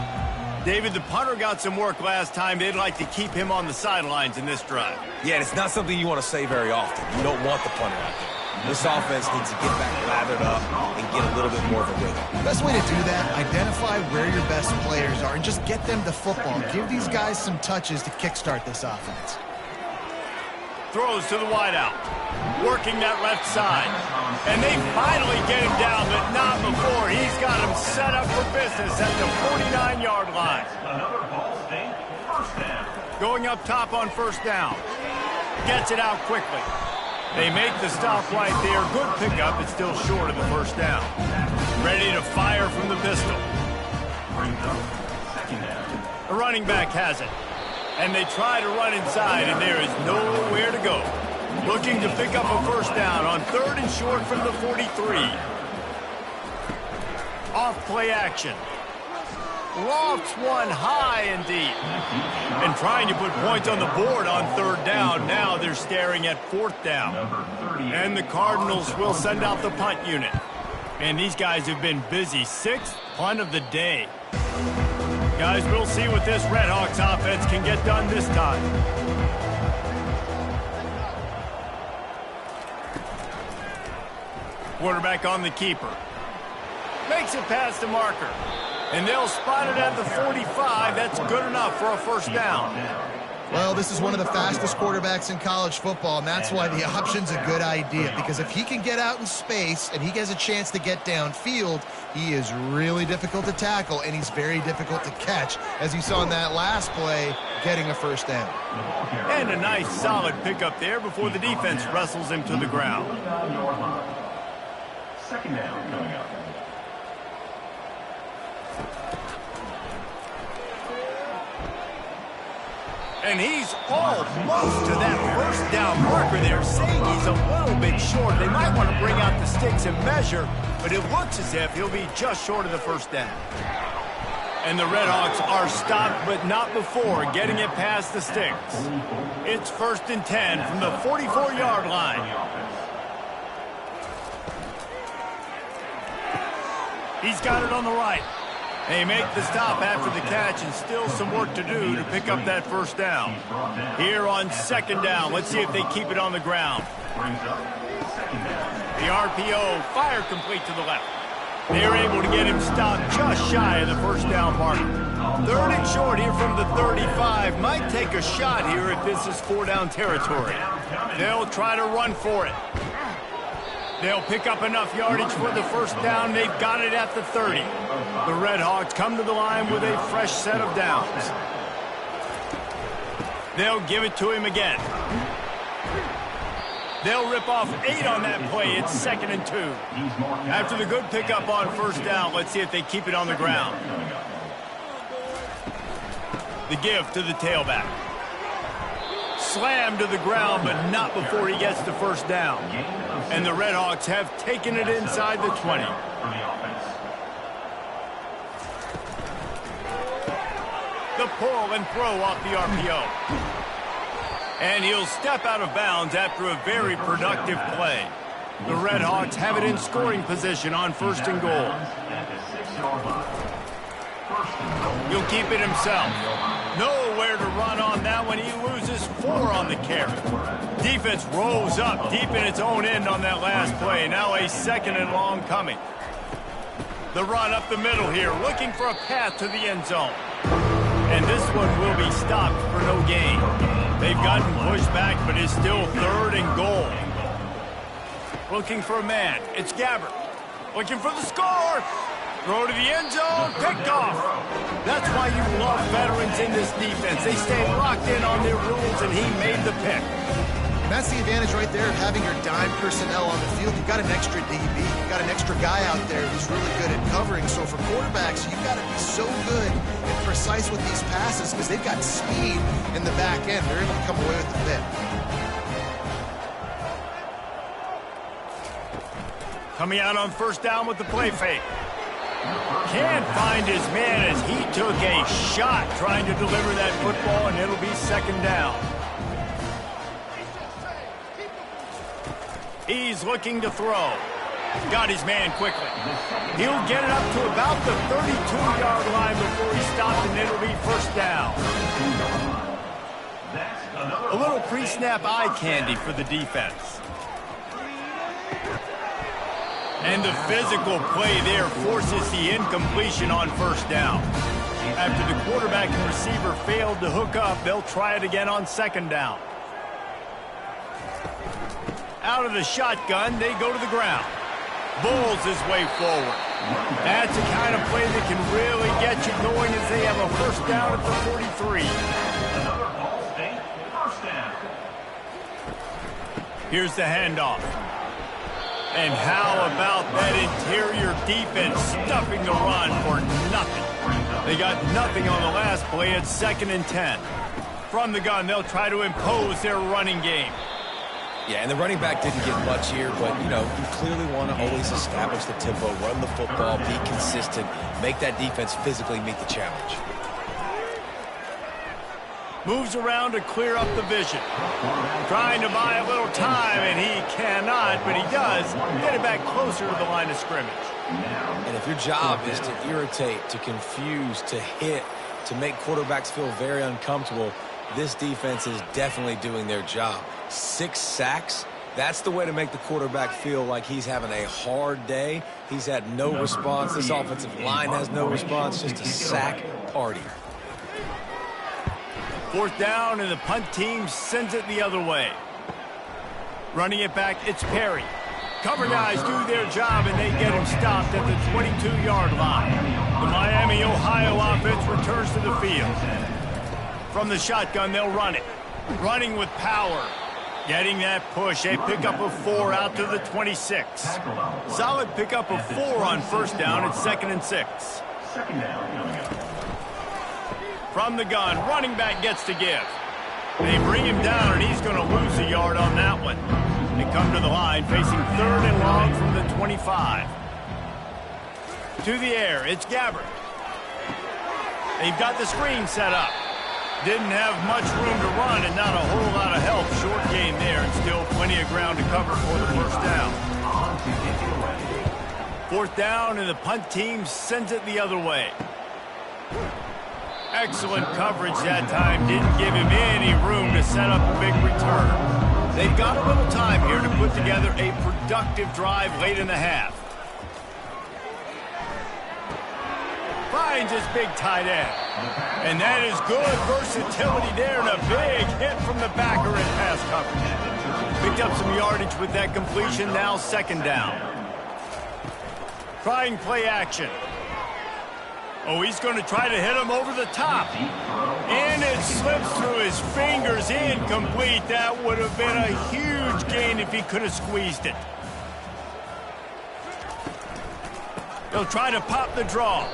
David, the punter got some work last time. They'd like to keep him on the sidelines in this drive. Yeah, and it's not something you want to say very often. You don't want the punter out there. This offense needs to get back lathered up and get a little bit more of a rhythm. The best way to do that, identify where your best players are and just get them the football. Give these guys some touches to kickstart this offense. Throws to the wideout. Working that left side. And they finally get him down, but not before. He's got him set up for business at the 49-yard line. Going up top on first down. Gets it out quickly. They make the stop right there. Good pickup. It's still short of the first down. Ready to fire from the pistol. The running back has it. And they try to run inside, and there is nowhere to go. Looking to pick up a first down on 3rd and short from the 43. Off play action. Lofts one high and deep. And trying to put points on the board on 3rd down. Now they're staring at 4th down. And the Cardinals will send out the punt unit. And these guys have been busy. 6th punt of the day. Guys, we'll see what this Redhawks offense can get done this time. Quarterback on the keeper. Makes it past the marker. And they'll spot it at the 45. That's good enough for a first down. Well, this is one of the fastest quarterbacks in college football, and that's why the option's a good idea, because if he can get out in space and he gets a chance to get downfield, he is really difficult to tackle, and he's very difficult to catch, as you saw in that last play, getting a first down. And a nice solid pickup there before the defense wrestles him to the ground. Second down coming up. And he's almost to that first down marker there, saying he's a little bit short. They might want to bring out the sticks and measure, but it looks as if he'll be just short of the first down. And the Redhawks are stopped, but not before getting it past the sticks. It's 1st and 10 from the 44-yard line. He's got it on the right. They make the stop after the catch, and still some work to do to pick up that first down. Here on 2nd down, let's see if they keep it on the ground. The RPO, fire complete to the left. They're able to get him stopped just shy of the first down marker. 3rd and short here from the 35. Might take a shot here if this is 4-down territory. They'll try to run for it. They'll pick up enough yardage for the first down. They've got it at the 30. The Redhawks come to the line with a fresh set of downs. They'll give it to him again. They'll rip off 8 on that play. It's 2nd and 2. After the good pickup on first down, let's see if they keep it on the ground. The give to the tailback. Slammed to the ground, but not before he gets the first down. And the Redhawks have taken it inside the 20. The pull and throw off the RPO. And he'll step out of bounds after a very productive play. The Redhawks have it in scoring position on 1st and goal. He'll keep it himself. Nowhere to run on that one. He loses 4 on the carry. Defense rolls up deep in its own end on that last play. Now a 2nd and long coming. The run up the middle here, looking for a path to the end zone. And this one will be stopped for no gain. They've gotten pushed back, but it's still 3rd and goal. Looking for a man. It's Gabbert. Looking for the score. Throw to the end zone, picked off. That's why you love veterans in this defense. They stay locked in on their rules, and he made the pick. That's the advantage right there of having your dime personnel on the field. You've got an extra DB. You've got an extra guy out there who's really good at covering. So for quarterbacks, you've got to be so good and precise with these passes because they've got speed in the back end. They're able to come away with the pick. Coming out on first down with the play fake. Can't find his man as he took a shot trying to deliver that football, and it'll be 2nd down. He's looking to throw. Got his man quickly. He'll get it up to about the 32-yard line before he stopped, and it'll be 1st down. A little pre-snap eye candy for the defense. And the physical play there forces the incompletion on 1st down. After the quarterback and receiver failed to hook up, they'll try it again on 2nd down. Out of the shotgun, they go to the ground. Bulls his way forward. That's the kind of play that can really get you going as they have a 1st down at the 43. Another Ball State first down. Here's the handoff. And how about that interior defense stuffing the run for nothing? They got nothing on the last play at 2nd and 10. From the gun, they'll try to impose their running game. Yeah, and the running back didn't get much here, but, you know, you clearly want to always establish the tempo, run the football, be consistent, make that defense physically meet the challenge. Moves around to clear up the vision. Trying to buy a little time, and he cannot, but he does get it back closer to the line of scrimmage. And if your job is to irritate, to confuse, to hit, to make quarterbacks feel very uncomfortable, this defense is definitely doing their job. 6 sacks That's the way to make the quarterback feel like he's having a hard day. He's had no response. This offensive line has no response. Just a sack party. 4th down, and the punt team sends it the other way. Running it back, it's Perry. Cover guys do their job, and they get him stopped at the 22-yard line. The Miami, Ohio offense returns to the field. From the shotgun, they'll run it. Running with power. Getting that push, a pickup of 4 out to the 26. Solid pickup of 4 on 1st down. It's 2nd and 6. From the gun, running back gets to give. They bring him down, and he's going to lose a yard on that one. They come to the line, facing 3rd and long from the 25. To the air, it's Gabbert. They've got the screen set up. Didn't have much room to run and not a whole lot of help. Short gain there, and still plenty of ground to cover for the 1st down. 4th down, and the punt team sends it the other way. Excellent coverage that time. Didn't give him any room to set up a big return. They've got a little time here to put together a productive drive late in the half. Finds his big tight end. And that is good versatility there, and a big hit from the backer in pass coverage. Picked up some yardage with that completion, now 2nd down. Trying play action. Oh, he's going to try to hit him over the top. And it slips through his fingers, incomplete. That would have been a huge gain if he could have squeezed it. They'll try to pop the draw.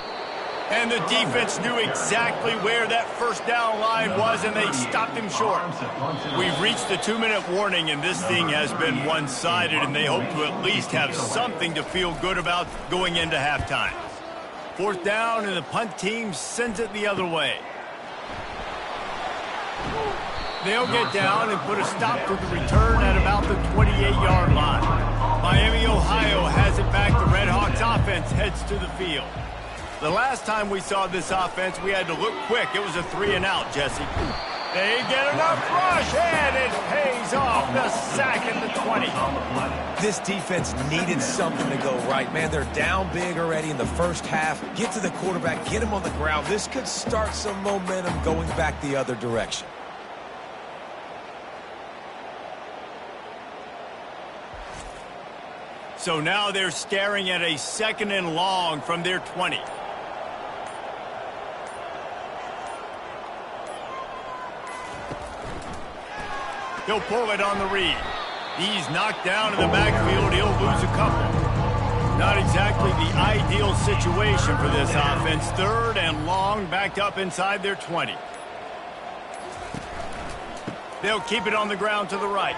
And the defense knew exactly where that 1st down line was, and they stopped him short. We've reached the 2-minute warning, and this thing has been one-sided, and they hope to at least have something to feel good about going into halftime. 4th down, and the punt team sends it the other way. They'll get down and put a stop to the return at about the 28-yard line. Miami, Ohio has it back. The Red Hawks offense heads to the field. The last time we saw this offense, we had to look quick. It was a 3-and-out, Jesse. They get enough rush, and it pays off. The sack at the 20. This defense needed something to go right, man. They're down big already in the 1st half. Get to the quarterback, get him on the ground. This could start some momentum going back the other direction. So now they're staring at a 2nd and long from their 20. He'll pull it on the read. He's knocked down in the backfield. He'll lose a couple. Not exactly the ideal situation for this offense. 3rd and long, backed up inside their 20. They'll keep it on the ground to the right.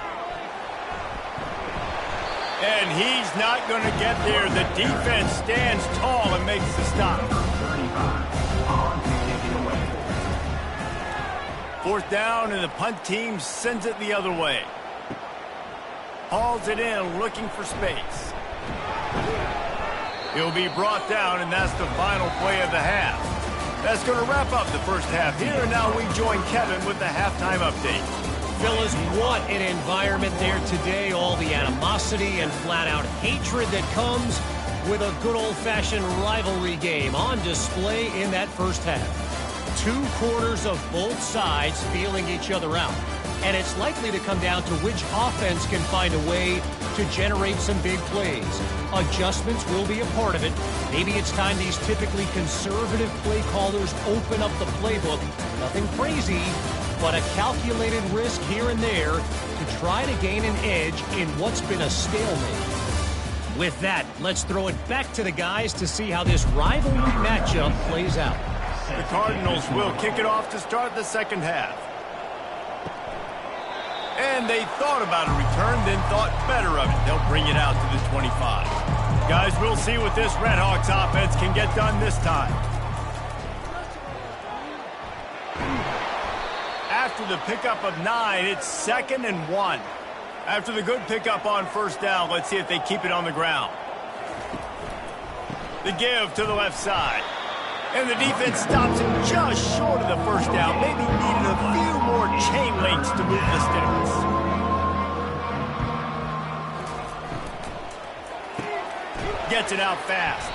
And he's not going to get there. The defense stands tall and makes the stop. 4th down, and the punt team sends it the other way. Hauls it in, looking for space. He'll be brought down, and that's the final play of the half. That's going to wrap up the 1st half here, and now we join Kevin with the halftime update. Phyllis, what an environment there today. All the animosity and flat-out hatred that comes with a good old-fashioned rivalry game on display in that 1st half. 2 quarters of both sides feeling each other out. And it's likely to come down to which offense can find a way to generate some big plays. Adjustments will be a part of it. Maybe it's time these typically conservative play callers open up the playbook. Nothing crazy, but a calculated risk here and there to try to gain an edge in what's been a stalemate. With that, let's throw it back to the guys to see how this rivalry matchup plays out. The Cardinals will kick it off to start the 2nd half. And they thought about a return, then thought better of it. They'll bring it out to the 25. Guys, we'll see what this Red Hawks offense can get done this time. After the pickup of 9, it's 2nd and 1. After the good pickup on 1st down, let's see if they keep it on the ground. The give to the left side. And the defense stops him just short of the 1st down. Maybe needed a few more chain links to move the sticks. Gets it out fast.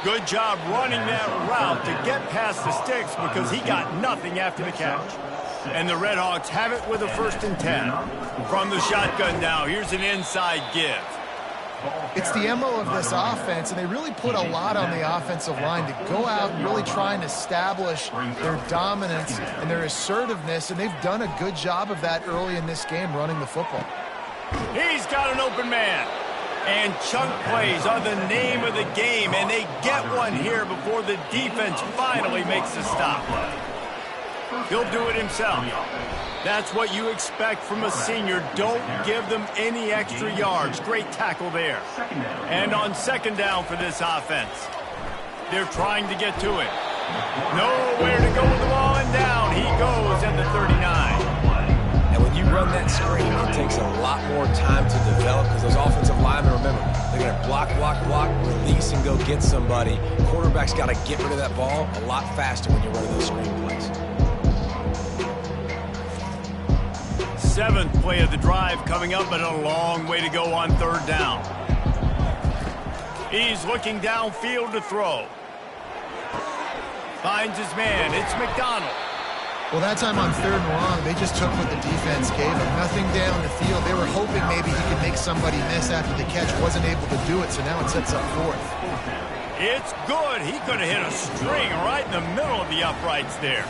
Good job running that route to get past the sticks because he got nothing after the catch. And the Redhawks have it with a 1st and 10. From the shotgun now, here's an inside give. It's the MO of this offense, and they really put a lot on the offensive line to go out and really try and establish their dominance and their assertiveness, and they've done a good job of that early in this game running the football. He's got an open man. And chunk plays are the name of the game, and they get one here before the defense finally makes the stop. He'll do it himself. That's what you expect from a senior. Don't give them any extra yards. Great tackle there. And on 2nd down for this offense, they're trying to get to it. Nowhere to go with the ball, and down he goes at the 39. And when you run that screen, it takes a lot more time to develop because those offensive linemen, remember, they're going to block, release, and go get somebody. Quarterback's got to get rid of that ball a lot faster when you're running those screen plays. 7th play of the drive coming up, but a long way to go on 3rd down. He's looking downfield to throw. Finds his man. It's McDonald. Well, that time on 3rd and long, they just took what the defense gave them. Nothing down the field. They were hoping maybe he could make somebody miss after the catch. Wasn't able to do it, so now it sets up 4th. It's good. He could have hit a string right in the middle of the uprights there.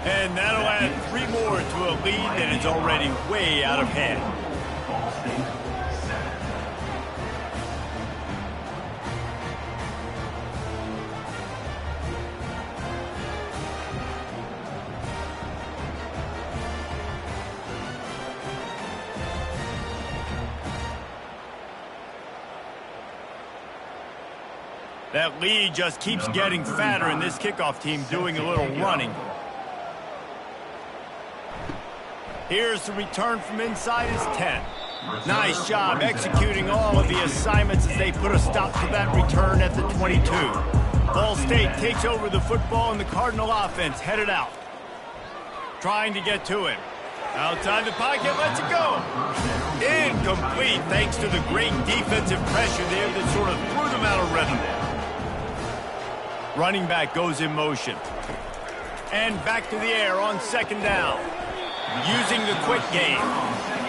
And that'll add 3 more to a lead that is already way out of hand. That lead just keeps getting fatter, and this kickoff team doing a little running. Here's the return from inside his 10. Nice job executing all of the assignments as they put a stop to that return at the 22. Ball State takes over the football, and the Cardinal offense headed out. Trying to get to him. Outside the pocket, lets it go. Incomplete thanks to the great defensive pressure there that sort of threw them out of rhythm. Running back goes in motion. And back to the air on 2nd down. Using the quick game.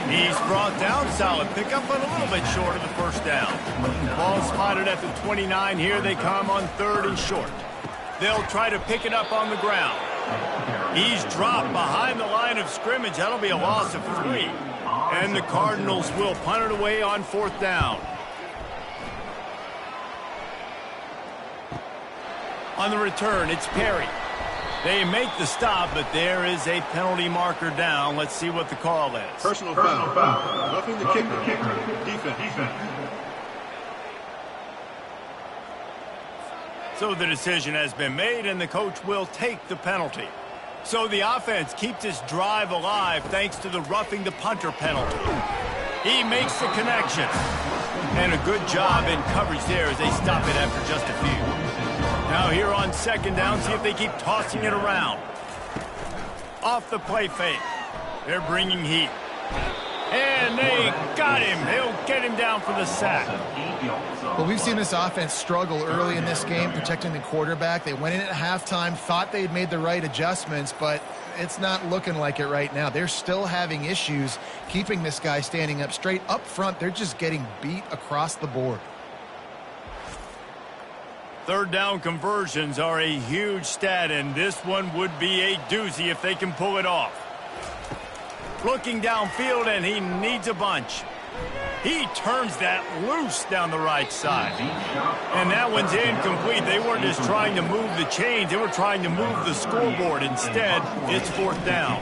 He's brought down. Solid pickup, but a little bit short of the 1st down. Ball spotted at the 29. Here they come on 3rd and short. They'll try to pick it up on the ground. He's dropped behind the line of scrimmage. That'll be a loss of 3. And the Cardinals will punt it away on 4th down. On the return, it's Perry. They make the stop, but there is a penalty marker down. Let's see what the call is. Personal foul. Roughing the kicker. Defense. So the decision has been made, and the coach will take the penalty. So the offense keeps this drive alive thanks to the roughing the punter penalty. He makes the connection. And a good job in coverage there as they stop it after just a few. Now here on 2nd down, see if they keep tossing it around. Off the play fake. They're bringing heat. And they got him. They'll get him down for the sack. Well, we've seen this offense struggle early in this game protecting the quarterback. They went in at halftime, thought they had made the right adjustments, but it's not looking like it right now. They're still having issues keeping this guy standing up straight. Up front, they're just getting beat across the board. 3rd down conversions are a huge stat, and this one would be a doozy if they can pull it off. Looking downfield, and he needs a bunch. He turns that loose down the right side. And that one's incomplete. They weren't just trying to move the chains. They were trying to move the scoreboard. Instead, it's 4th down.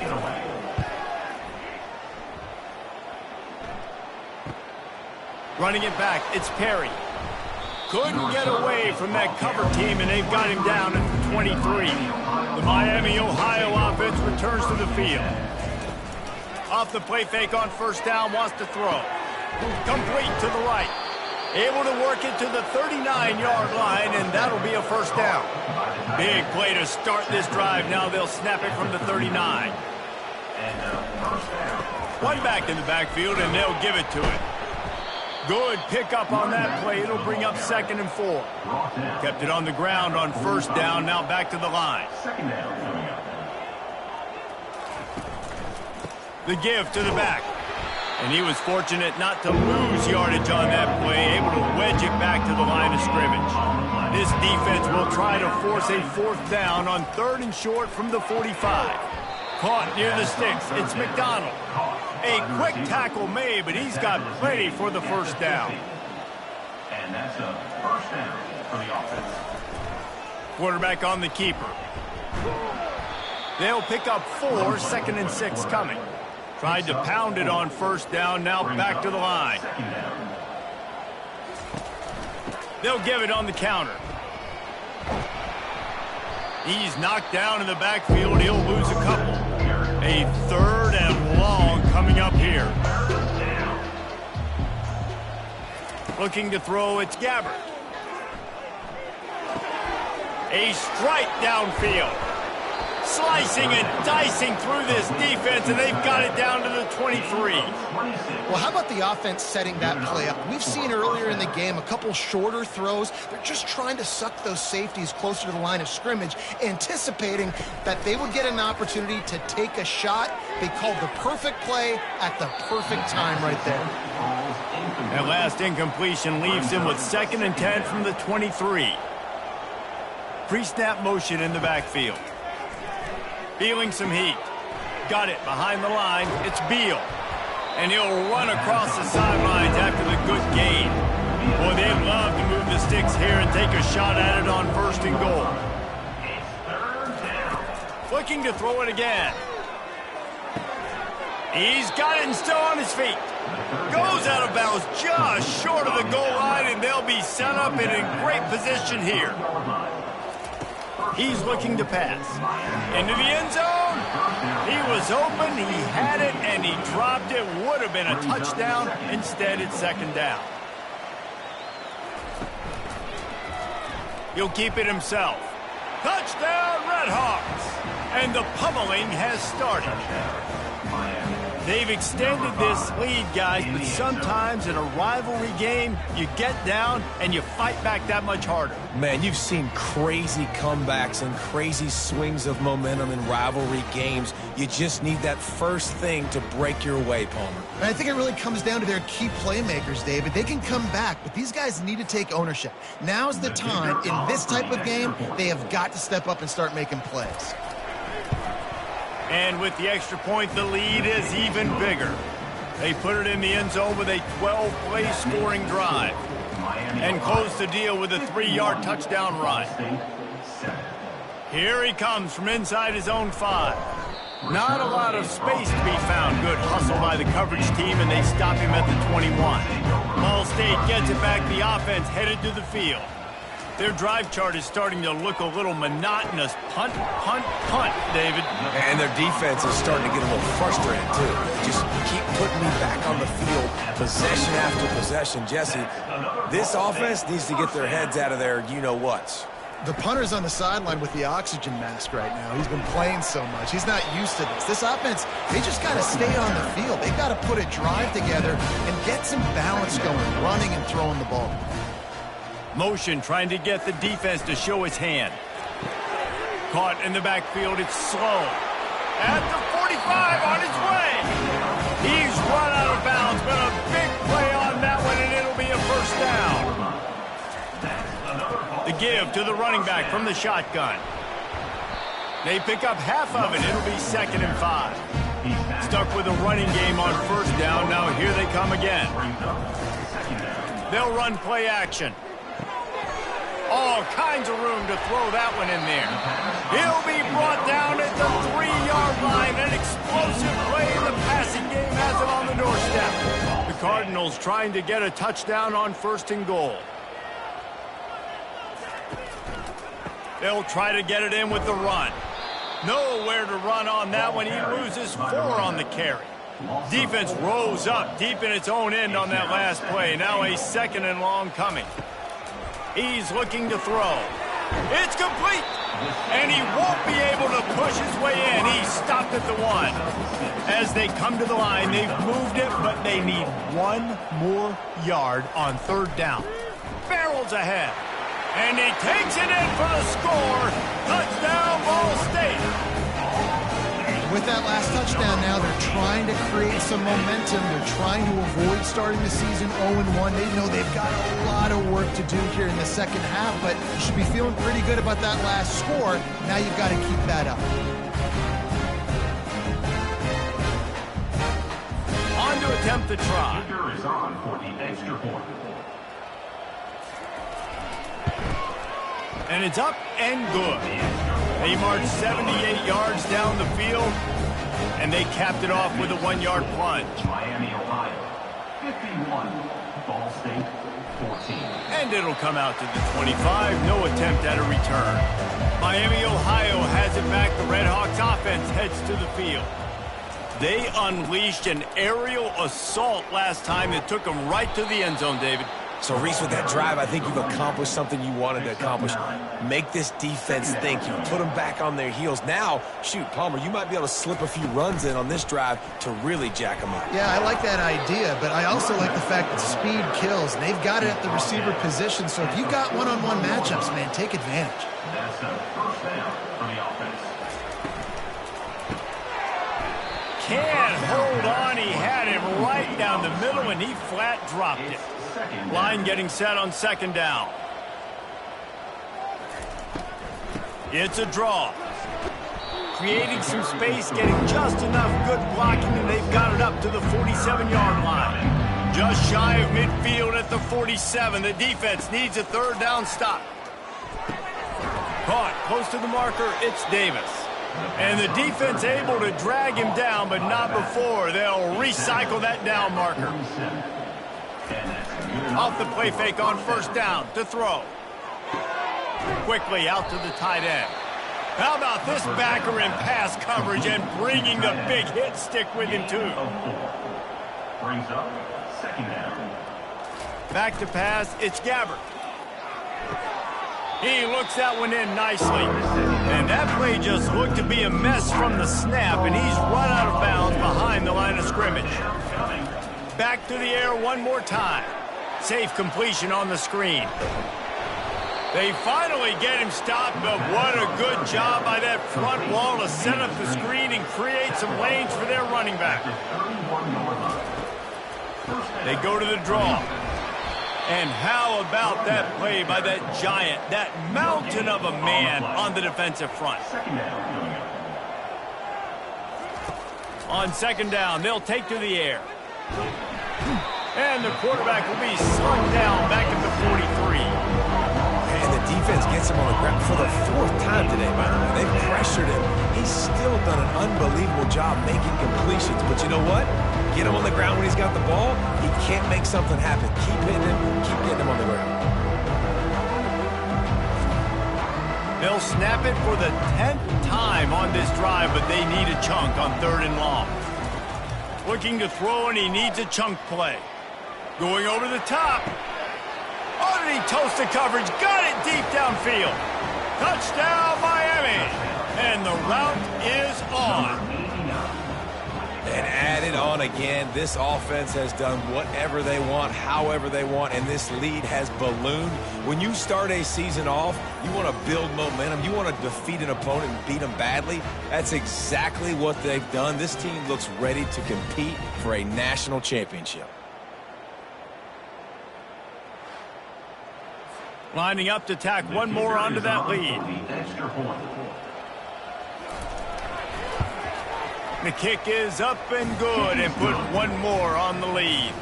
Running it back, it's Perry. Couldn't get away from that cover team, and they've got him down at the 23. The Miami, Ohio offense returns to the field. Off the play fake on 1st down, wants to throw. Complete to the right. Able to work it to the 39-yard line, and that'll be a 1st down. Big play to start this drive. Now they'll snap it from the 39. One back in the backfield, and they'll give it to it. Good pickup on that play. It'll bring up 2nd and 4. Kept it on the ground on 1st down. Now back to the line. The give to the back. And he was fortunate not to lose yardage on that play, able to wedge it back to the line of scrimmage. This defense will try to force a 4th down on 3rd and short from the 45. Caught near the sticks. It's McDonald. A quick tackle made, but he's got plenty for the 1st down. And that's a 1st down for the offense. Quarterback on the keeper. They'll pick up 4, 2nd and 6 coming. Tried to pound it on 1st down, now back to the line. They'll give it on the counter. He's knocked down in the backfield. He'll lose a couple. A 3rd and long coming up here. Looking to throw, it's Gabbert. A strike downfield. Slicing and dicing through this defense, and they've got it down to the 23. Well, how about the offense setting that play up? We've seen earlier in the game a couple shorter throws. They're just trying to suck those safeties closer to the line of scrimmage, anticipating that they would get an opportunity to take a shot. They called the perfect play at the perfect time right there. That last incompletion leaves him with 2nd and 10 from the 23. Pre-snap motion in the backfield. Feeling some heat. Got it behind the line. It's Beal. And he'll run across the sidelines after the good gain. Boy, they'd love to move the sticks here and take a shot at it on 1st and goal. Looking to throw it again. He's got it and still on his feet. Goes out of bounds just short of the goal line, and they'll be set up and in great position here. He's looking to pass. Into the end zone. He was open, he had it, and he dropped it. Would have been a touchdown. Instead, it's 2nd down. He'll keep it himself. Touchdown, Redhawks! And the pummeling has started. They've extended this lead, guys, but sometimes in a rivalry game, you get down and you fight back that much harder. Man, you've seen crazy comebacks and crazy swings of momentum in rivalry games. You just need that first thing to break your way, Palmer. And I think it really comes down to their key playmakers, David. They can come back, but these guys need to take ownership. Now's the time. In this type of game, they have got to step up and start making plays. And with the extra point, the lead is even bigger. They put it in the end zone with a 12-play scoring drive. And close the deal with a 3-yard touchdown run. Here he comes from inside his own 5. Not a lot of space to be found. Good hustle by the coverage team, and they stop him at the 21. Ball State gets it back. The offense headed to the field. Their drive chart is starting to look a little monotonous. Punt, punt, punt, David. And their defense is starting to get a little frustrated, too. They just keep putting me back on the field, possession after possession. Jesse, this offense needs to get their heads out of their you-know-whats. The punter's on the sideline with the oxygen mask right now. He's been playing so much. He's not used to this. This offense, they just got to stay on the field. They've got to put a drive together and get some balance going, running and throwing the ball. Motion trying to get the defense to show his hand. Caught in the backfield. It's slow. At the 45 on his way. He's run out of bounds, but a big play on that one, and it'll be a 1st down. The give to the running back from the shotgun. They pick up half of it. It'll be 2nd and 5. Stuck with a running game on 1st down. Now here they come again. They'll run play action. All kinds of room to throw that one in there. He'll be brought down at the 3-yard line. An explosive play in the passing game has it on the doorstep. The Cardinals trying to get a touchdown on 1st and goal. They'll try to get it in with the run. Nowhere to run on that one. He loses 4 on the carry. Defense rose up deep in its own end on that last play. Now a 2nd and long coming. He's looking to throw. It's complete. And he won't be able to push his way in. He stopped at the 1. As they come to the line, they've moved it, but they need one more yard on third down. Barrels ahead. And he takes it in for the score. Touchdown, Ball State. With that last touchdown now, they're trying to create some momentum. They're trying to avoid starting the season 0-1. They know they've got a lot of work to do here in the second half, but you should be feeling pretty good about that last score. Now you've got to keep that up. On to attempt the try. Kicker is on for the extra point. And it's up and good. They marched 78 yards down the field, and they capped it off with a 1-yard plunge. Miami, Ohio, 51. Ball State, 14. And it'll come out to the 25. No attempt at a return. Miami, Ohio has it back. The Redhawks offense heads to the field. They unleashed an aerial assault last time that took them right to the end zone, David. So, Reese, with that drive, I think you've accomplished something you wanted to accomplish. Make this defense think. You put them back on their heels. Now, shoot, Palmer, you might be able to slip a few runs in on this drive to really jack them up. Yeah, I like that idea, but I also like the fact that speed kills. And they've got it at the receiver position, so if you've got one-on-one matchups, man, take advantage. That's a first down for the offense. Can't hold on. He had him right down the middle, and he flat dropped it. Line getting set on second down. It's a draw. Creating some space, getting just enough good blocking, and they've got it up to the 47-yard line. Just shy of midfield at the 47. The defense needs a third down stop. Caught close to the marker. It's Davis. And the defense able to drag him down, but not before. They'll recycle that down marker. Off the play fake on first down to throw. Quickly out to the tight end. How about this backer in pass coverage and bringing the big hit stick with him too. Brings up second down. Back to pass, it's Gabbert. He looks that one in nicely. And that play just looked to be a mess from the snap, and he's run out of bounds behind the line of scrimmage. Back to the air one more time. Safe completion on the screen. They finally get him stopped, but what a good job by that front wall to set up the screen and create some lanes for their running back. They go to the draw. And how about that play by that giant, that mountain of a man on the defensive front? On second down, they'll take to the air. And the quarterback will be slung down back at the 43. And the defense gets him on the ground for the fourth time today, by the way. They've pressured him. He's still done an unbelievable job making completions. But you know what? Get him on the ground when he's got the ball. He can't make something happen. Keep hitting him. Keep getting him on the ground. They'll snap it for the 10th time on this drive, but they need a chunk on third and long. Looking to throw, and he needs a chunk play. Going over the top. Oh, did he toast the coverage? Got it deep downfield. Touchdown, Miami. And the route is on. And added on again. This offense has done whatever they want, however they want, and this lead has ballooned. When you start a season off, you want to build momentum. You want to defeat an opponent and beat them badly. That's exactly what they've done. This team looks ready to compete for a national championship. Lining up to tack one more onto that lead. The kick is up and good and put one more on the lead.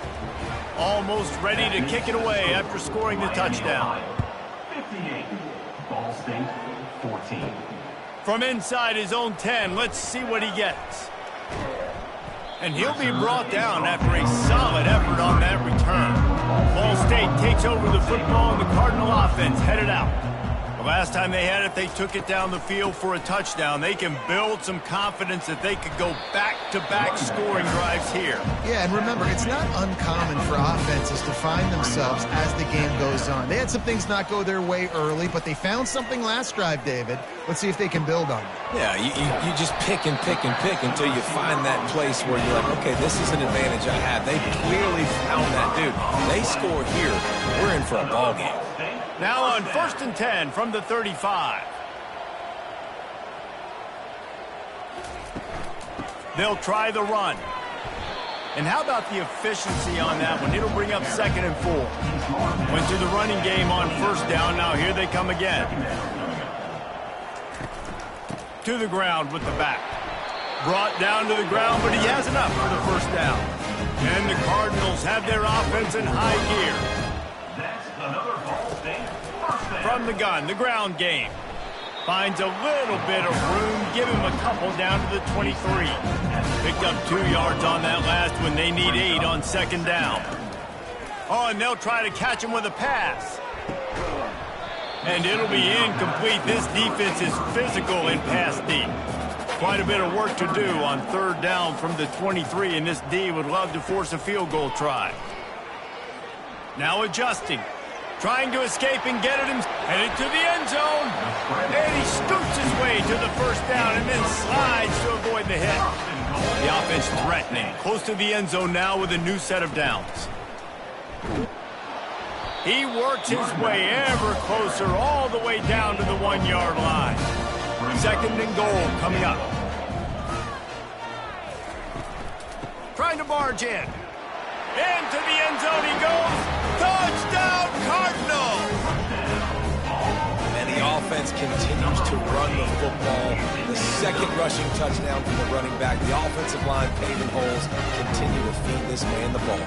Almost ready to kick it away after scoring the touchdown. 58, Ball State 14. From inside his own 10, let's see what he gets. And he'll be brought down after a solid effort on that return. Ball State takes over the football and the Cardinal offense headed out. Last time they had it, they took it down the field for a touchdown. They can build some confidence that they could go back-to-back scoring drives here. Yeah, and remember, it's not uncommon for offenses to find themselves as the game goes on. They had some things not go their way early, but they found something last drive, David. Let's see if they can build on it. Yeah, you just pick and pick and pick until you find that place where you're like, okay, this is an advantage I have. They clearly found that, dude. They score here, we're in for a ball game. Now on 1st and 10 from the 35. They'll try the run. And how about the efficiency on that one? It'll bring up 2nd and 4. Went to the running game on 1st down. Now here they come again. To the ground with the back. Brought down to the ground, but he has enough for the 1st down. And the Cardinals have their offense in high gear. That's another Ball State first down. From the gun, the ground game. Finds a little bit of room. Give him a couple down to the 23. Picked up 2 yards on that last one. They need 8 on 2nd down. Oh, and they'll try to catch him with a pass. And it'll be incomplete. This defense is physical in pass D. Quite a bit of work to do on 3rd down from the 23, and this D would love to force a field goal try. Now adjusting. Trying to escape and get it and headed to the end zone. And he scoots his way to the 1st down and then slides to avoid the hit. The offense threatening. Close to the end zone now with a new set of downs. He works his way ever closer all the way down to the 1-yard line. 2nd and goal coming up. Trying to barge in. Into the end zone he goes. Touchdown, Cardinals! And the offense continues to run the football. The 2nd rushing touchdown from the running back. The offensive line paving holes. Continue to feed this man the ball.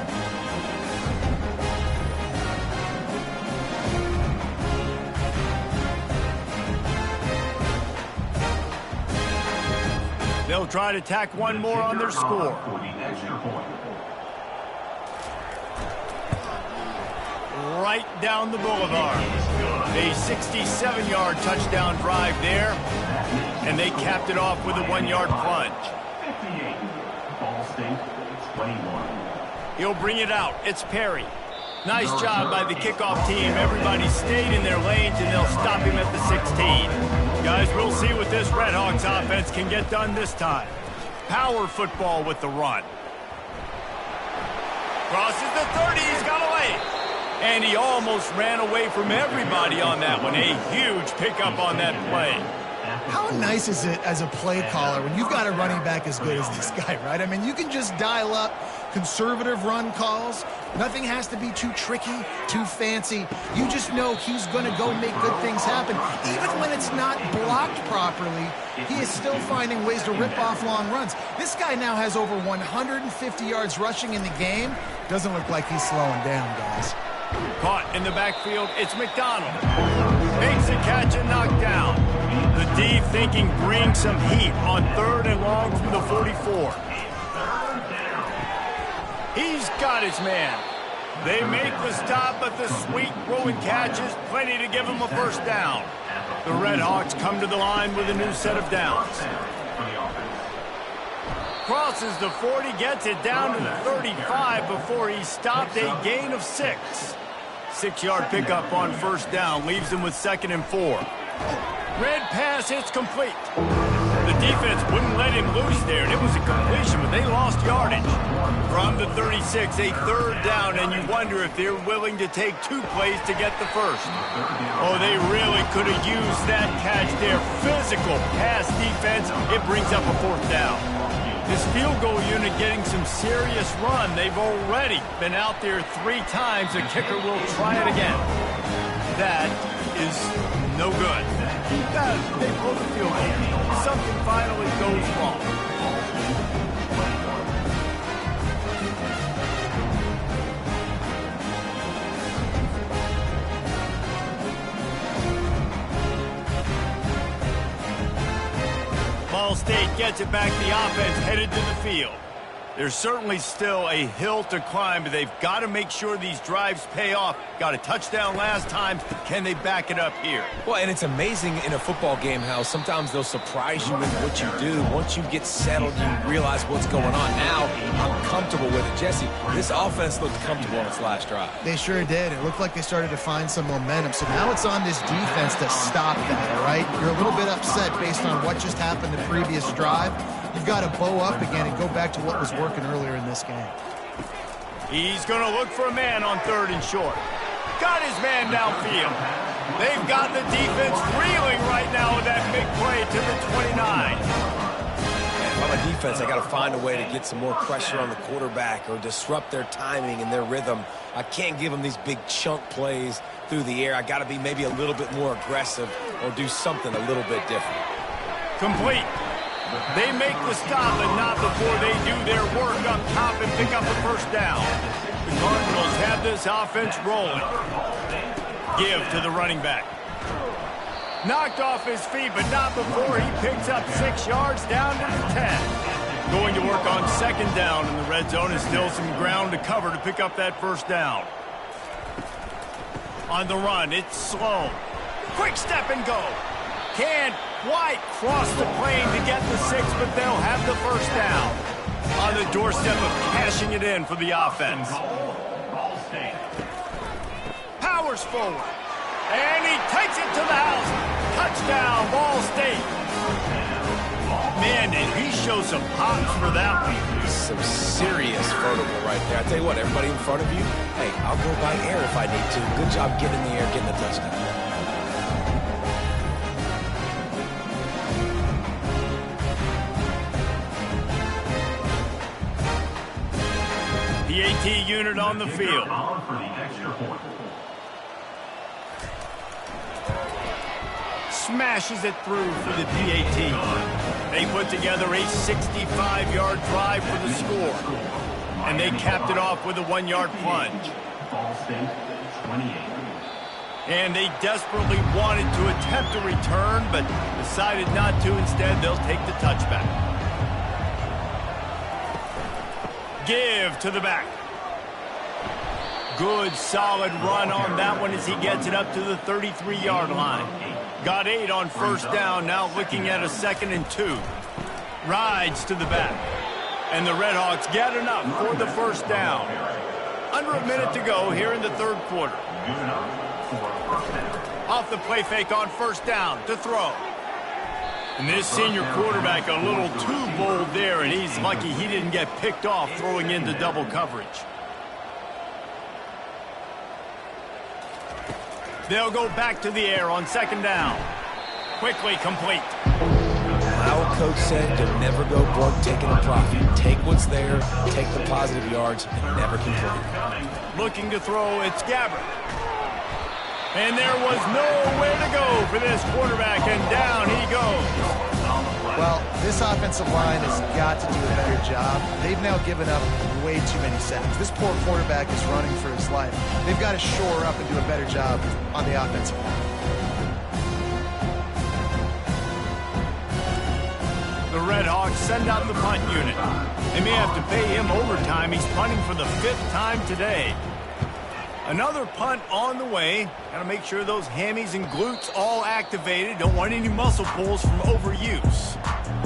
They'll try to tack one more on their score. For the extra point. Right down the boulevard. A 67-yard touchdown drive there. And they capped it off with a 1-yard plunge. 58. Ball State 21. He'll bring it out. It's Perry. Nice job by the kickoff team. Everybody stayed in their lanes, and they'll stop him at the 16. Guys, we'll see what this Red Hawks offense can get done this time. Power football with the run. Crosses the 30. He's got away. And he almost ran away from everybody on that one. A huge pickup on that play. How nice is it as a play caller when you've got a running back as good as this guy, right? I mean, you can just dial up conservative run calls. Nothing has to be too tricky, too fancy. You just know he's going to go make good things happen. Even when it's not blocked properly, he is still finding ways to rip off long runs. This guy now has over 150 yards rushing in the game. Doesn't look like he's slowing down, guys. Caught in the backfield, it's McDonald. Makes a catch and knocked down. The D thinking bring some heat on 3rd and long from the 44. He's got his man. They make the stop, but the sweet throwing catch is plenty to give him a 1st down. The Red Hawks come to the line with a new set of downs. Crosses the 40, gets it down to the 35 before he stopped. A gain of 6. 6-yard pickup on 1st down leaves him with 2nd and 4. Red pass hits complete. The defense wouldn't let him loose there, and it was a completion, but they lost yardage. From the 36, a 3rd down, and you wonder if they're willing to take 2 plays to get the 1st. Oh, they really could have used that catch there. Physical pass defense. It brings up a 4th down. This field goal unit getting some serious run. They've already been out there 3 times. The kicker will try it again. That is no good. They blow the field goal. Something finally goes wrong. Ball State gets it back. The offense headed to the field. There's certainly still a hill to climb, but they've got to make sure these drives pay off. Got a touchdown last time. Can they back it up here? Well, and it's amazing in a football game how sometimes they'll surprise you with what you do. Once you get settled, you realize what's going on. Now, I'm comfortable with it. Jesse, this offense looked comfortable on its last drive. They sure did. It looked like they started to find some momentum. So now it's on this defense to stop that, all right? You're a little bit upset based on what just happened the previous drive. You've got to bow up again and go back to what was working earlier in this game. He's going to look for a man on 3rd and short. Got his man downfield. They've got the defense reeling right now with that big play to the 29. If I'm a defense, I got to find a way to get some more pressure on the quarterback or disrupt their timing and their rhythm. I can't give them these big chunk plays through the air. I got to be maybe a little bit more aggressive or do something a little bit different. Complete. They make the stop, but not before they do their work up top and pick up the first down. The Cardinals have this offense rolling. Give to the running back. Knocked off his feet, but not before he picks up 6 yards down to the 10. Going to work on 2nd down in the red zone, and still some ground to cover to pick up that first down. On the run, it's slow. Quick step and go. Can White cross the plane to get the 6, but they'll have the first down. On the doorstep of cashing it in for the offense. Powers forward. And he takes it to the house. Touchdown, Ball State. Man, did he show some pops for that one. Some serious vertical right there. I tell you what, everybody in front of you, hey, I'll go by air if I need to. Good job getting in the air, getting the touchdown. The AT unit on the field. Smashes it through for the PAT. They put together a 65-yard drive for the score. And they capped it off with a 1-yard plunge. And they desperately wanted to attempt a return, but decided not to. Instead, they'll take the touchback. Give to the back. Good, solid run on that one as he gets it up to the 33-yard line. Got 8 on first down, now looking at a 2nd and 2. Rides to the back. And the Redhawks get enough for the first down. Under a minute to go here in the 3rd quarter. Off the play fake on first down to throw. And this senior quarterback a little too bold there, and he's lucky he didn't get picked off throwing into double coverage. They'll go back to the air on 2nd down. Quickly complete. Our coach said to never go broke taking a profit. Take what's there, take the positive yards, and never complain. Looking to throw, it's Gabbert. And there was nowhere to go for this quarterback, and down he goes. Well, this offensive line has got to do a better job. They've now given up way too many sacks. This poor quarterback is running for his life. They've got to shore up and do a better job on the offensive line. The Redhawks send out the punt unit. They may have to pay him overtime. He's punting for the 5th time today. Another punt on the way. Got to make sure those hammies and glutes all activated. Don't want any muscle pulls from overuse.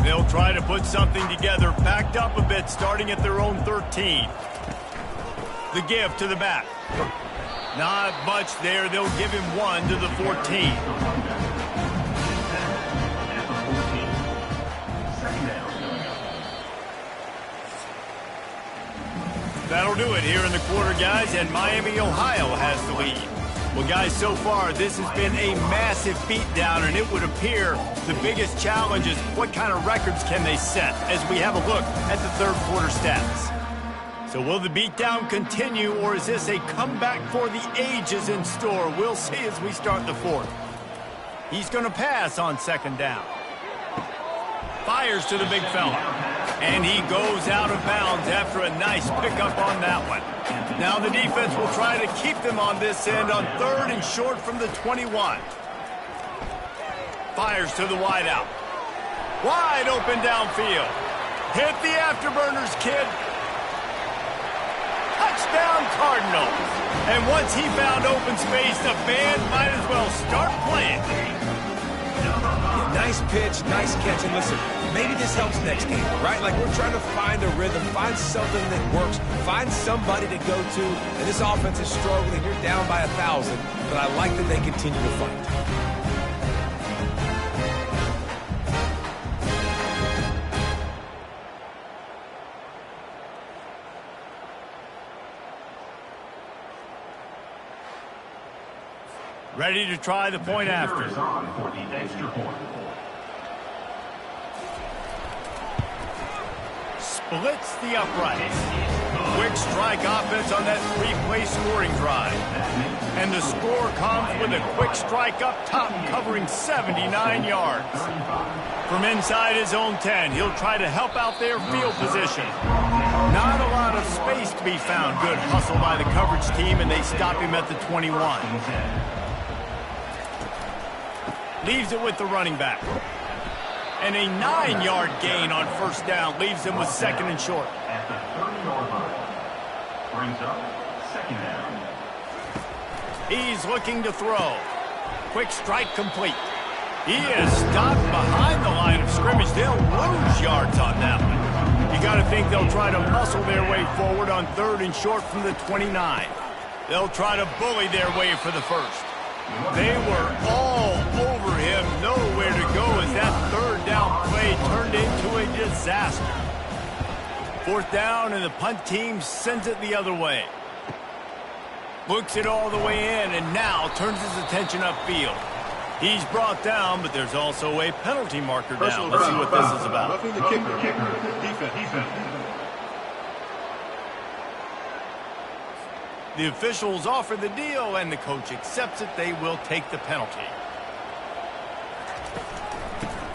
They'll try to put something together, backed up a bit, starting at their own 13. The give to the back. Not much there. They'll give him 1 to the 14. That'll do it here in the quarter, guys, and Miami, Ohio has the lead. Well, guys, so far, this has been a massive beatdown, and it would appear the biggest challenge is what kind of records can they set as we have a look at the 3rd quarter stats. So will the beatdown continue, or is this a comeback for the ages in store? We'll see as we start the 4th. He's going to pass on 2nd down. Fires to the big fella. And he goes out of bounds after a nice pickup on that one. Now the defense will try to keep them on this end on 3rd and short from the 21. Fires to the wideout. Wide open downfield. Hit the afterburners, kid. Cardinals. And once he found open space, the band might as well start playing. Yeah, nice pitch, nice catch. And listen, maybe this helps next game, right? Like we're trying to find a rhythm, find something that works, find somebody to go to. And this offense is struggling. You're down by 1,000, but I like that they continue to fight. Ready to try the point after. For the extra point. Splits the uprights. Quick strike offense on that three-play scoring drive. And the score comes with a quick strike up top covering 79 yards. From inside his own 10, he'll try to help out their field position. Not a lot of space to be found. Good hustle by the coverage team, and they stop him at the 21. Leaves it with the running back. And a 9-yard gain on first down leaves him with second and short. At the 30-yard line. Brings up second down. He's looking to throw. Quick strike complete. He is stopped behind the line of scrimmage. They'll lose yards on that one. You got to think they'll try to muscle their way forward on third and short from the 29. They'll try to bully their way for the first. They were all over him, nowhere to go as that third down play turned into a disaster. Fourth down, and the punt team sends it the other way. Looks it all the way in, and now turns his attention upfield. He's brought down, but there's also a penalty marker down. Let's see what this is about. Roughing the kicker. Defense. The officials offer the deal, and the coach accepts it. They will take the penalty.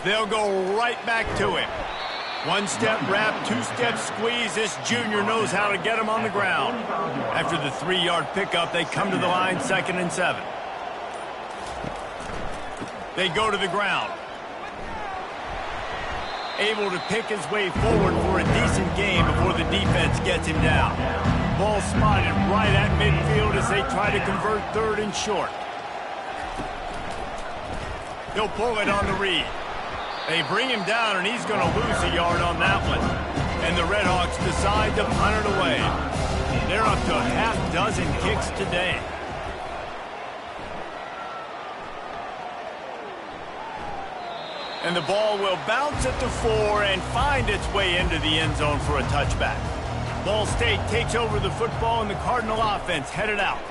They'll go right back to him. One-step wrap, two-step squeeze. This junior knows how to get him on the ground. After the 3-yard pickup, they come to the line, 2nd and 7. They go to the ground. Able to pick his way forward for a decent game before the defense gets him down. Ball spotted right at midfield as they try to convert third and short. He'll pull it on the read. They bring him down, and he's going to lose a yard on that one. And the Redhawks decide to punt it away. They're up to a half-dozen kicks today. And the ball will bounce at the 4 and find its way into the end zone for a touchback. Ball State takes over the football, and the Cardinal offense headed out.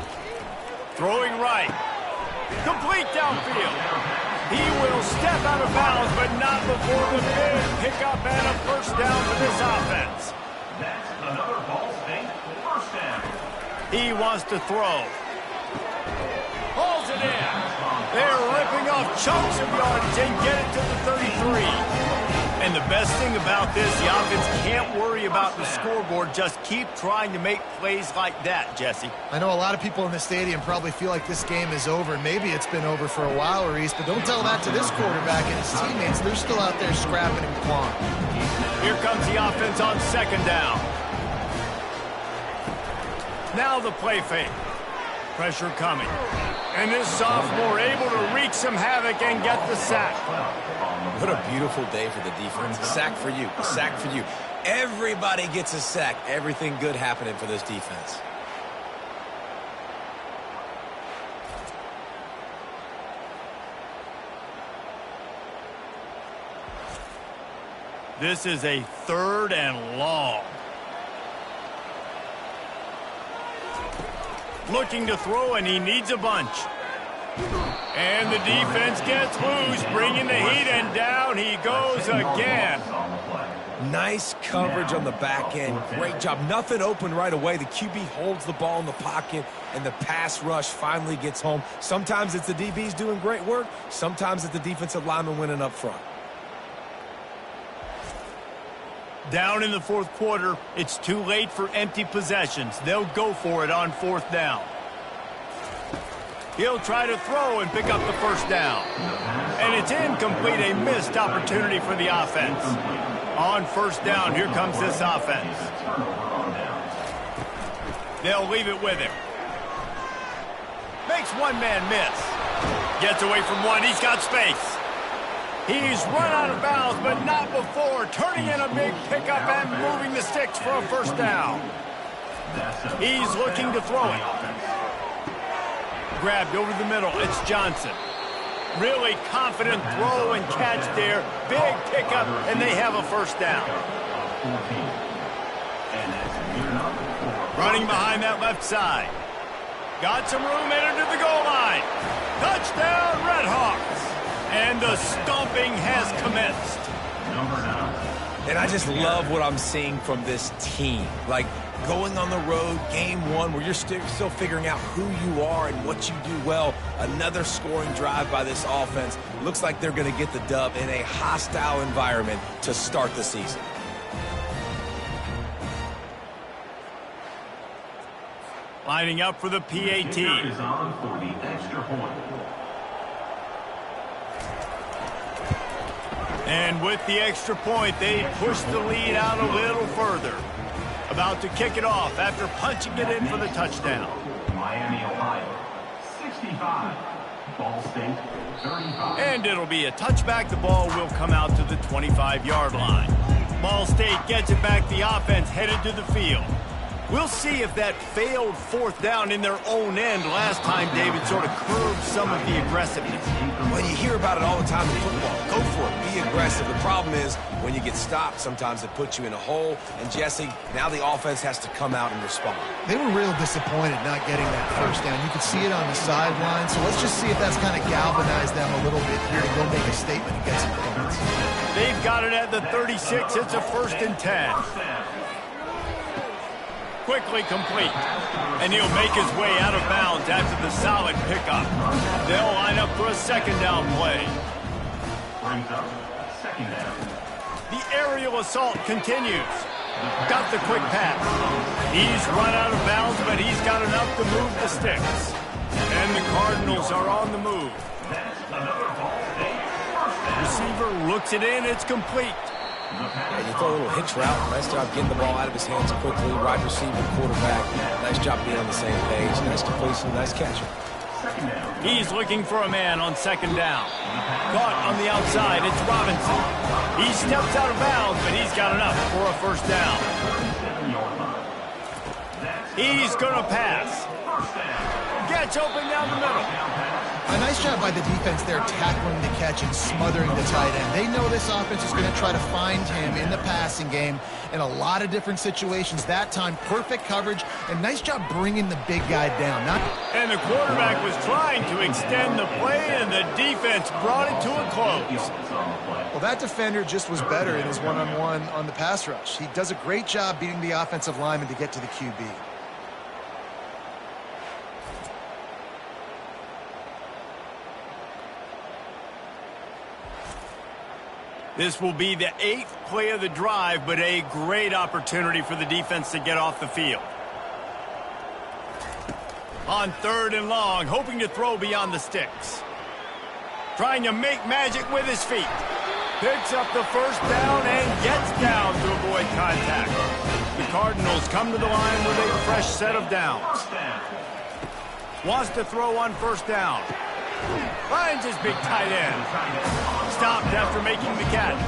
Throwing right. Complete downfield. He will step out of bounds, but not before the big pickup and a first down for this offense. That's another Ball State first down. He wants to throw. Hauls it in. They're ripping off chunks of yardage and get it to the 33. And the best thing about this, the offense can't worry about the scoreboard. Just keep trying to make plays like that, Jesse. I know a lot of people in the stadium probably feel like this game is over. Maybe it's been over for a while, Reese, but don't tell that to this quarterback and his teammates. They're still out there scrapping and clawing. Here comes the offense on 2nd down. Now the play fake. Pressure coming. And this sophomore able to wreak some havoc and get the sack. What a beautiful day for the defense. A sack for you. A sack for you. Everybody gets a sack. Everything good happening for this defense. This is a 3rd and long. Looking to throw, and he needs a bunch. And the defense gets loose, bringing the heat, and down he goes again. Nice coverage on the back end. Great job. Nothing open right away. The QB holds the ball in the pocket, and the pass rush finally gets home. Sometimes it's the DBs doing great work. Sometimes it's the defensive lineman winning up front. Down in the 4th quarter, it's too late for empty possessions. They'll go for it on 4th down. He'll try to throw and pick up the first down. And it's incomplete, a missed opportunity for the offense. On 1st down, here comes this offense. They'll leave it with him. Makes one man miss. Gets away from one. He's got space. He's run out of bounds, but not before turning in a big pickup and moving the sticks for a first down. He's looking to throw it. Grabbed over the middle. It's Johnson. Really confident throw and catch there. Big pickup, and they have a first down. Running behind that left side. Got some room, entered to the goal line. Touchdown, Redhawks. And the stomping has commenced. And I just love what I'm seeing from this team. Like, going on the road, game one, where you're still figuring out who you are and what you do well. Another scoring drive by this offense. Looks like they're going to get the dub in a hostile environment to start the season. Lining up for the PAT. Is on for the extra point. And with the extra point, they push the lead out a little further. About to kick it off after punching it in for the touchdown. Miami, Ohio, 65. Ball State, 35. And it'll be a touchback. The ball will come out to the 25-yard line. Ball State gets it back. The offense headed to the field. We'll see if that failed fourth down in their own end last time, David, sort of curbed some of the aggressiveness. Well, you hear about it all the time in football. Go for it. Be aggressive. The problem is when you get stopped, sometimes it puts you in a hole. And, Jesse, now the offense has to come out and respond. They were real disappointed not getting that first down. You could see it on the sideline. So let's just see if that's kind of galvanized them a little bit here to go make a statement and get some points. They've got it at the 36. It's a 1st and 10. Quickly complete. And he'll make his way out of bounds after the solid pickup. They'll line up for a second down play. Brings up second down. The aerial assault continues. Got the quick pass. He's run out of bounds, but he's got enough to move the sticks. And the Cardinals are on the move. Receiver looks it in. It's complete. You throw a little hitch route. Nice job getting the ball out of his hands quickly. Wide receiver, quarterback. Nice job being on the same page. Nice completion, nice catch. He's looking for a man on second down. Caught on the outside. It's Robinson. He steps out of bounds, but he's got enough for a first down. He's going to pass. Gets open down the middle. A nice job by the defense there tackling the catch and smothering the tight end. They know this offense is going to try to find him in the passing game in a lot of different situations. That time, perfect coverage, and nice job bringing the big guy down. And the quarterback was trying to extend the play, and the defense brought it to a close. Well, that defender just was better in his one-on-one on the pass rush. He does a great job beating the offensive lineman to get to the QB. This will be the 8th play of the drive, but a great opportunity for the defense to get off the field. On 3rd and long, hoping to throw beyond the sticks. Trying to make magic with his feet. Picks up the first down and gets down to avoid contact. The Cardinals come to the line with a fresh set of downs. Wants to throw on first down. Finds his big tight end. Stopped after making the catch.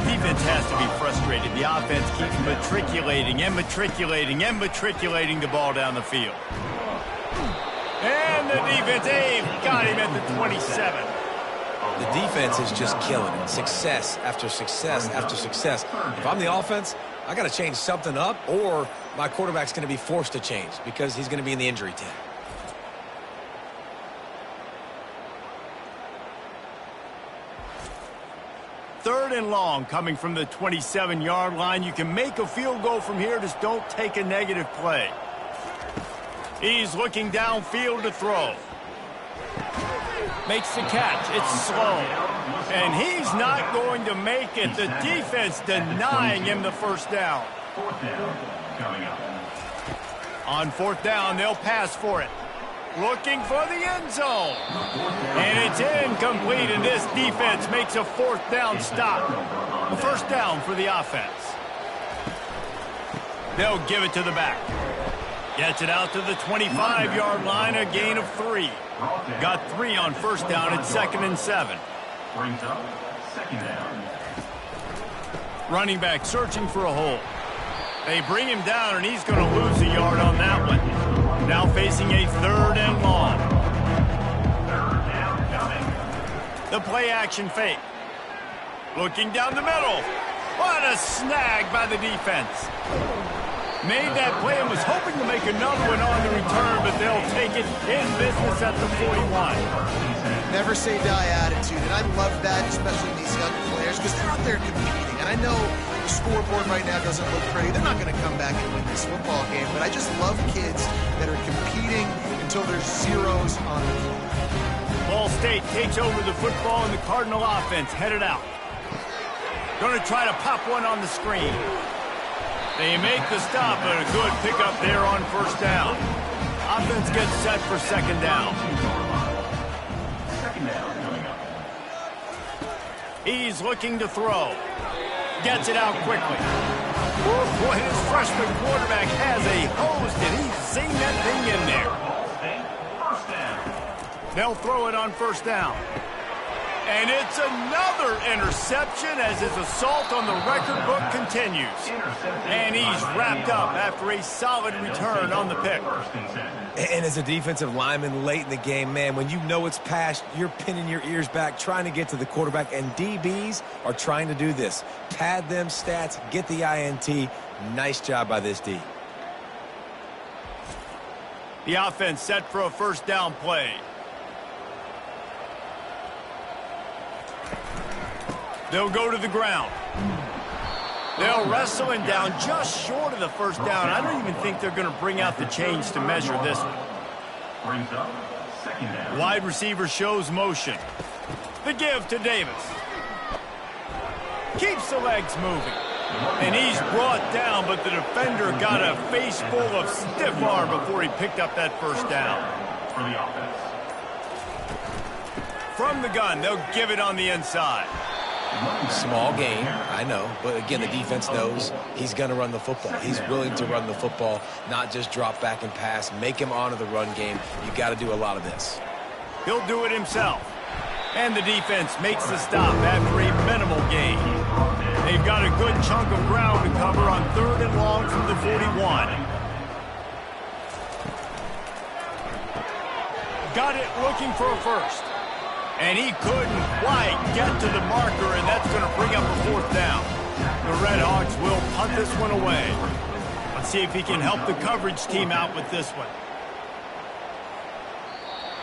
Defense has to be frustrated. The offense keeps matriculating and matriculating and matriculating the ball down the field. And the defense, they've got him at the 27. The defense is just killing it. Success after success after success. If I'm the offense, I got to change something up, or my quarterback's going to be forced to change because he's going to be in the injury tent. Third and long coming from the 27-yard line. You can make a field goal from here. Just don't take a negative play. He's looking downfield to throw. Makes the catch. It's slow. And he's not going to make it. The defense denying him the first down. Fourth down coming up. On 4th down, they'll pass for it. Looking for the end zone. And it's incomplete, and this defense makes a 4th down stop. A first down for the offense. They'll give it to the back. Gets it out to the 25-yard line, a gain of 3. Got 3 on first down at 2nd and 7. Brings up 2nd down. Running back searching for a hole. They bring him down, and he's going to lose a yard on that one. Now facing a 3rd and long. 3rd down coming. The play action fake. Looking down the middle. What a snag by the defense. Made that play and was hoping to make another one on the return, but they'll take it in business at the 41. Never say die attitude, and I love that, especially in these young players, because they're out there competing. And I know the scoreboard right now doesn't look pretty. They're not going to come back and win this football game, but I just love kids that are competing until there's zeros on the clock. Ball State takes over the football, and the Cardinal offense headed out. Going to try to pop one on the screen. They make the stop, but a good pickup there on first down. Offense gets set for 2nd down. 2nd down coming up. He's looking to throw. Gets it out quickly. Boy, his freshman quarterback has a hose. Did he zing that thing in there? First down. They'll throw it on first down. And it's another interception as his assault on the record book continues. And he's wrapped up after a solid return on the pick. And as a defensive lineman late in the game, man, when you know it's past, you're pinning your ears back, trying to get to the quarterback, and DBs are trying to do this. Pad them stats, get the INT. Nice job by this D. The offense set for a first down play. They'll go to the ground. They'll wrestle him down just short of the first down. I don't even think they're going to bring out the chains to measure this one. Brings up 2nd down. Wide receiver shows motion. The give to Davis. Keeps the legs moving. And he's brought down, but the defender got a face full of stiff arm before he picked up that first down. For the offense. From the gun, they'll give it on the inside. Small gain, I know, but again, the defense knows he's going to run the football. He's willing to run the football, not just drop back and pass, make him honor the run game. You got to do a lot of this. He'll do it himself. And the defense makes the stop after a minimal gain. They've got a good chunk of ground to cover on 3rd and long from the 41. Got it looking for a first. And he couldn't quite get to the marker, and that's going to bring up a 4th down. The Red Hawks will punt this one away. Let's see if he can help the coverage team out with this one.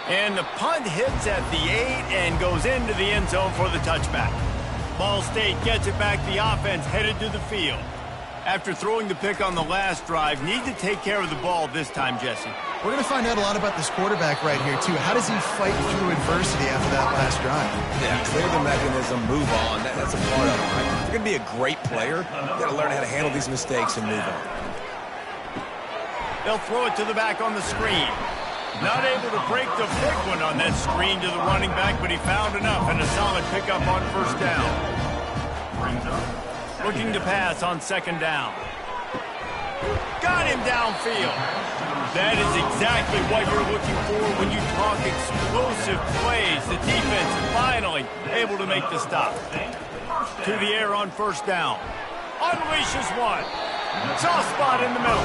And the punt hits at the 8 and goes into the end zone for the touchback. Ball State gets it back. The offense headed to the field. After throwing the pick on the last drive, need to take care of the ball this time, Jesse. We're going to find out a lot about this quarterback right here, too. How does he fight through adversity after that last drive? Yeah, clear the mechanism, move on. That's a part of it, right? If you're going to be a great player, you've got to learn how to handle these mistakes and move on. They'll throw it to the back on the screen. Not able to break the big one on that screen to the running back, but he found enough and a solid pickup on first down. Looking to pass on 2nd down. Got him downfield. That is exactly what you're looking for when you talk explosive plays. The defense finally able to make the stop. To the air on first down. Unleashes one. Soft spot in the middle.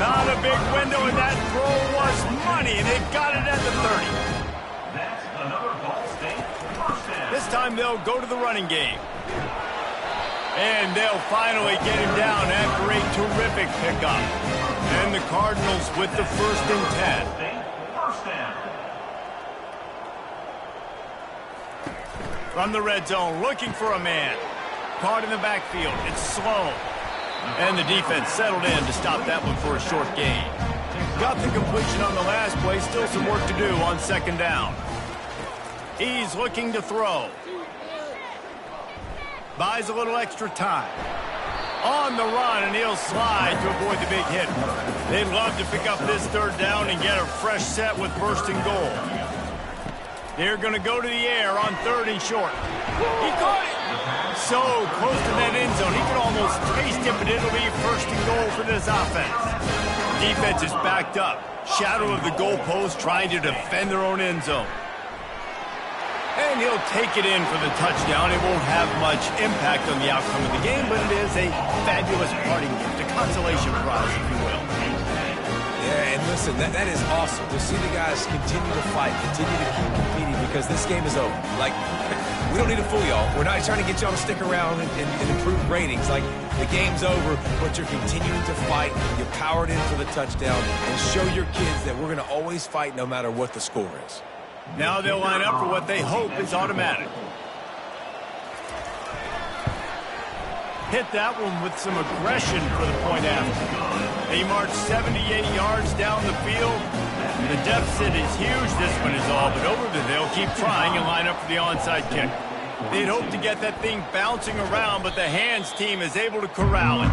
Not a big window, and that throw was money, and they've got it at the 30. That's another Ball State first down. This time they'll go to the running game. And they'll finally get him down after a terrific pickup. And the Cardinals with the 1st and 10. First down. From the red zone, looking for a man. Caught in the backfield. It's slow. And the defense settled in to stop that one for a short gain. Got the completion on the last play. Still some work to do on 2nd down. He's looking to throw. Buys a little extra time. On the run, and he'll slide to avoid the big hit. They'd love to pick up this 3rd down and get a fresh set with 1st and goal. They're going to go to the air on 3rd and short. He caught it. So close to that end zone. He can almost taste it, but it'll be 1st and goal for this offense. defense is backed up. Shadow of the goalpost, trying to defend their own end zone. And he'll take it in for the touchdown. It won't have much impact on the outcome of the game, but it is a fabulous parting gift, a consolation prize, if you will. Yeah, and listen, that is awesome to see the guys continue to fight, continue to keep competing, because this game is over. Like, we don't need to fool y'all. We're not trying to get y'all to stick around and improve ratings. Like, the game's over, but you're continuing to fight. You powered in for the touchdown, and show your kids that we're going to always fight no matter what the score is. Now they'll line up for what they hope is automatic. Hit that one with some aggression for the point after. They march 78 yards down the field. The deficit is huge. This one is all but over. They'll keep trying and line up for the onside kick. They'd hope to get that thing bouncing around, but the hands team is able to corral it.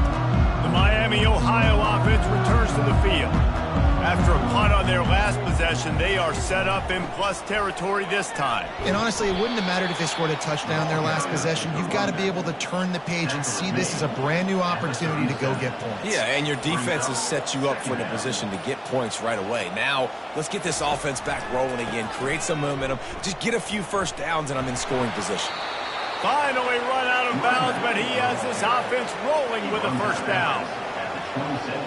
The Miami, Ohio offense returns to the field. After a punt on their last possession, they are set up in plus territory this time. And honestly, it wouldn't have mattered if they scored a touchdown their last possession. You've got to be able to turn the page and see this as a brand new opportunity to go get points. Yeah, and your defense has set you up for the position to get points right away. Now, let's get this offense back rolling again, create some momentum, just get a few first downs, and I'm in scoring position. Finally run out of bounds, but he has this offense rolling with a first down. At the 26.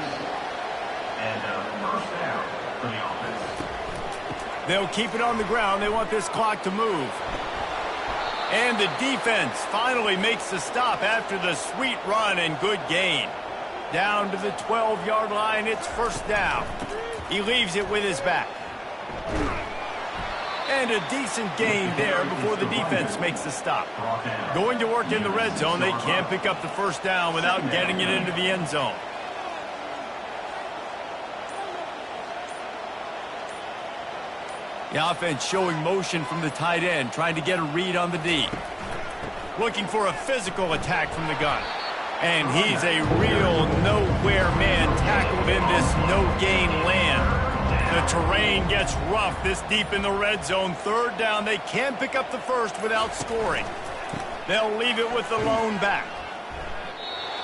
And first down for the offense. They'll keep it on the ground. They want this clock to move. And the defense finally makes the stop after the sweet run and good gain. Down to the 12-yard line, it's first down. He leaves it with his back. And a decent gain there before the defense makes the stop. Going to work in the red zone, they can't pick up the first down without getting it into the end zone. The offense showing motion from the tight end, trying to get a read on the D. Looking for a physical attack from the gun. And he's a real nowhere man tackled in this no-gain land. The terrain gets rough this deep in the red zone. Third down, they can't pick up the first without scoring. They'll leave it with the lone back.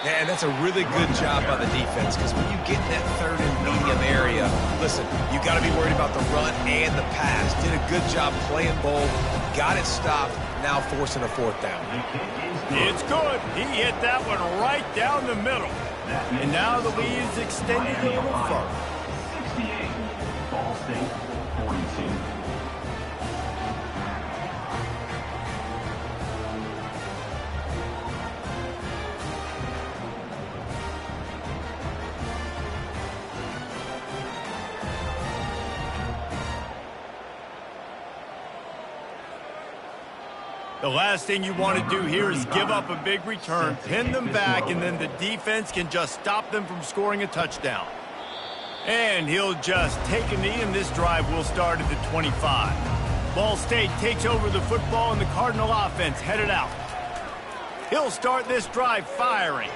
Yeah, and that's a really good job by the defense, because when you get in that third and medium area, listen, you got to be worried about the run and the pass. Did a good job playing both, got it stopped, now forcing a fourth down. It's good. He hit that one right down the middle. And now the lead is extended a little further. 68, Ball State, 42. The last thing you want to do here is give up a big return, pin them back, and then the defense can just stop them from scoring a touchdown. And he'll just take a knee, and this drive will start at the 25. Ball State takes over the football, and the Cardinal offense headed out. He'll start this drive firing.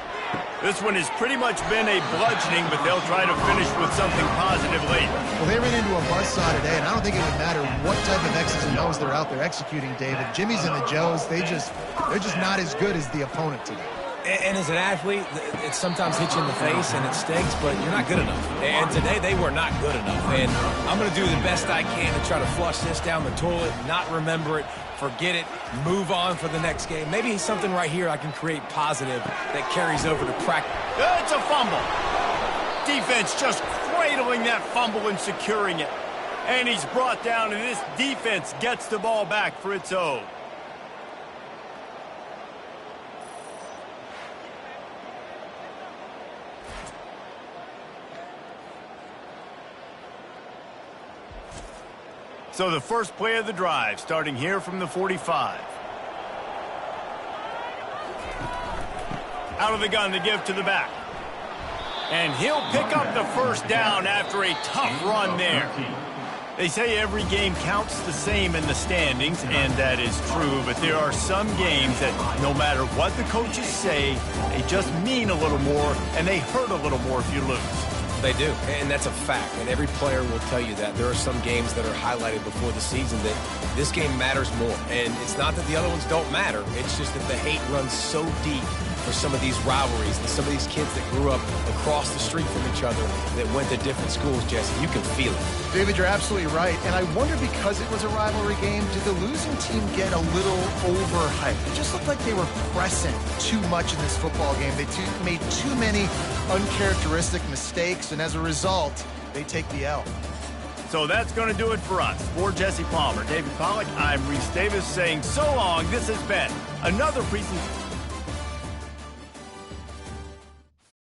This one has pretty much been a bludgeoning, but they'll try to finish with something positive later. Well, they ran into a buzzsaw today, and I don't think it would matter what type of X's and O's they're out there executing, David. Jimmy's and the Joes, they're just not as good as the opponent today. And as an athlete, it sometimes hits you in the face and it stinks, but you're not good enough. And today they were not good enough. And I'm going to do the best I can to try to flush this down the toilet, not remember it, forget it, move on for the next game. Maybe something right here I can create positive that carries over to practice. It's a fumble. Defense just cradling that fumble and securing it. And he's brought down, and this defense gets the ball back for its own. So the first play of the drive, starting here from the 45. Out of the gun to give to the back. And he'll pick up the first down after a tough run there. They say every game counts the same in the standings, and that is true, but there are some games that no matter what the coaches say, they just mean a little more, and they hurt a little more if you lose. They do, and that's a fact, and every player will tell you that. There are some games that are highlighted before the season that this game matters more, and it's not that the other ones don't matter. It's just that the hate runs so deep for some of these rivalries and some of these kids that grew up across the street from each other that went to different schools, Jesse. You can feel it. David, you're absolutely right. And I wonder, because it was a rivalry game, did the losing team get a little overhyped? It just looked like they were pressing too much in this football game. They made too many uncharacteristic mistakes, and as a result, they take the L. So that's going to do it for us. For Jesse Palmer, David Pollack, I'm Reese Davis saying so long. This has been another presentation.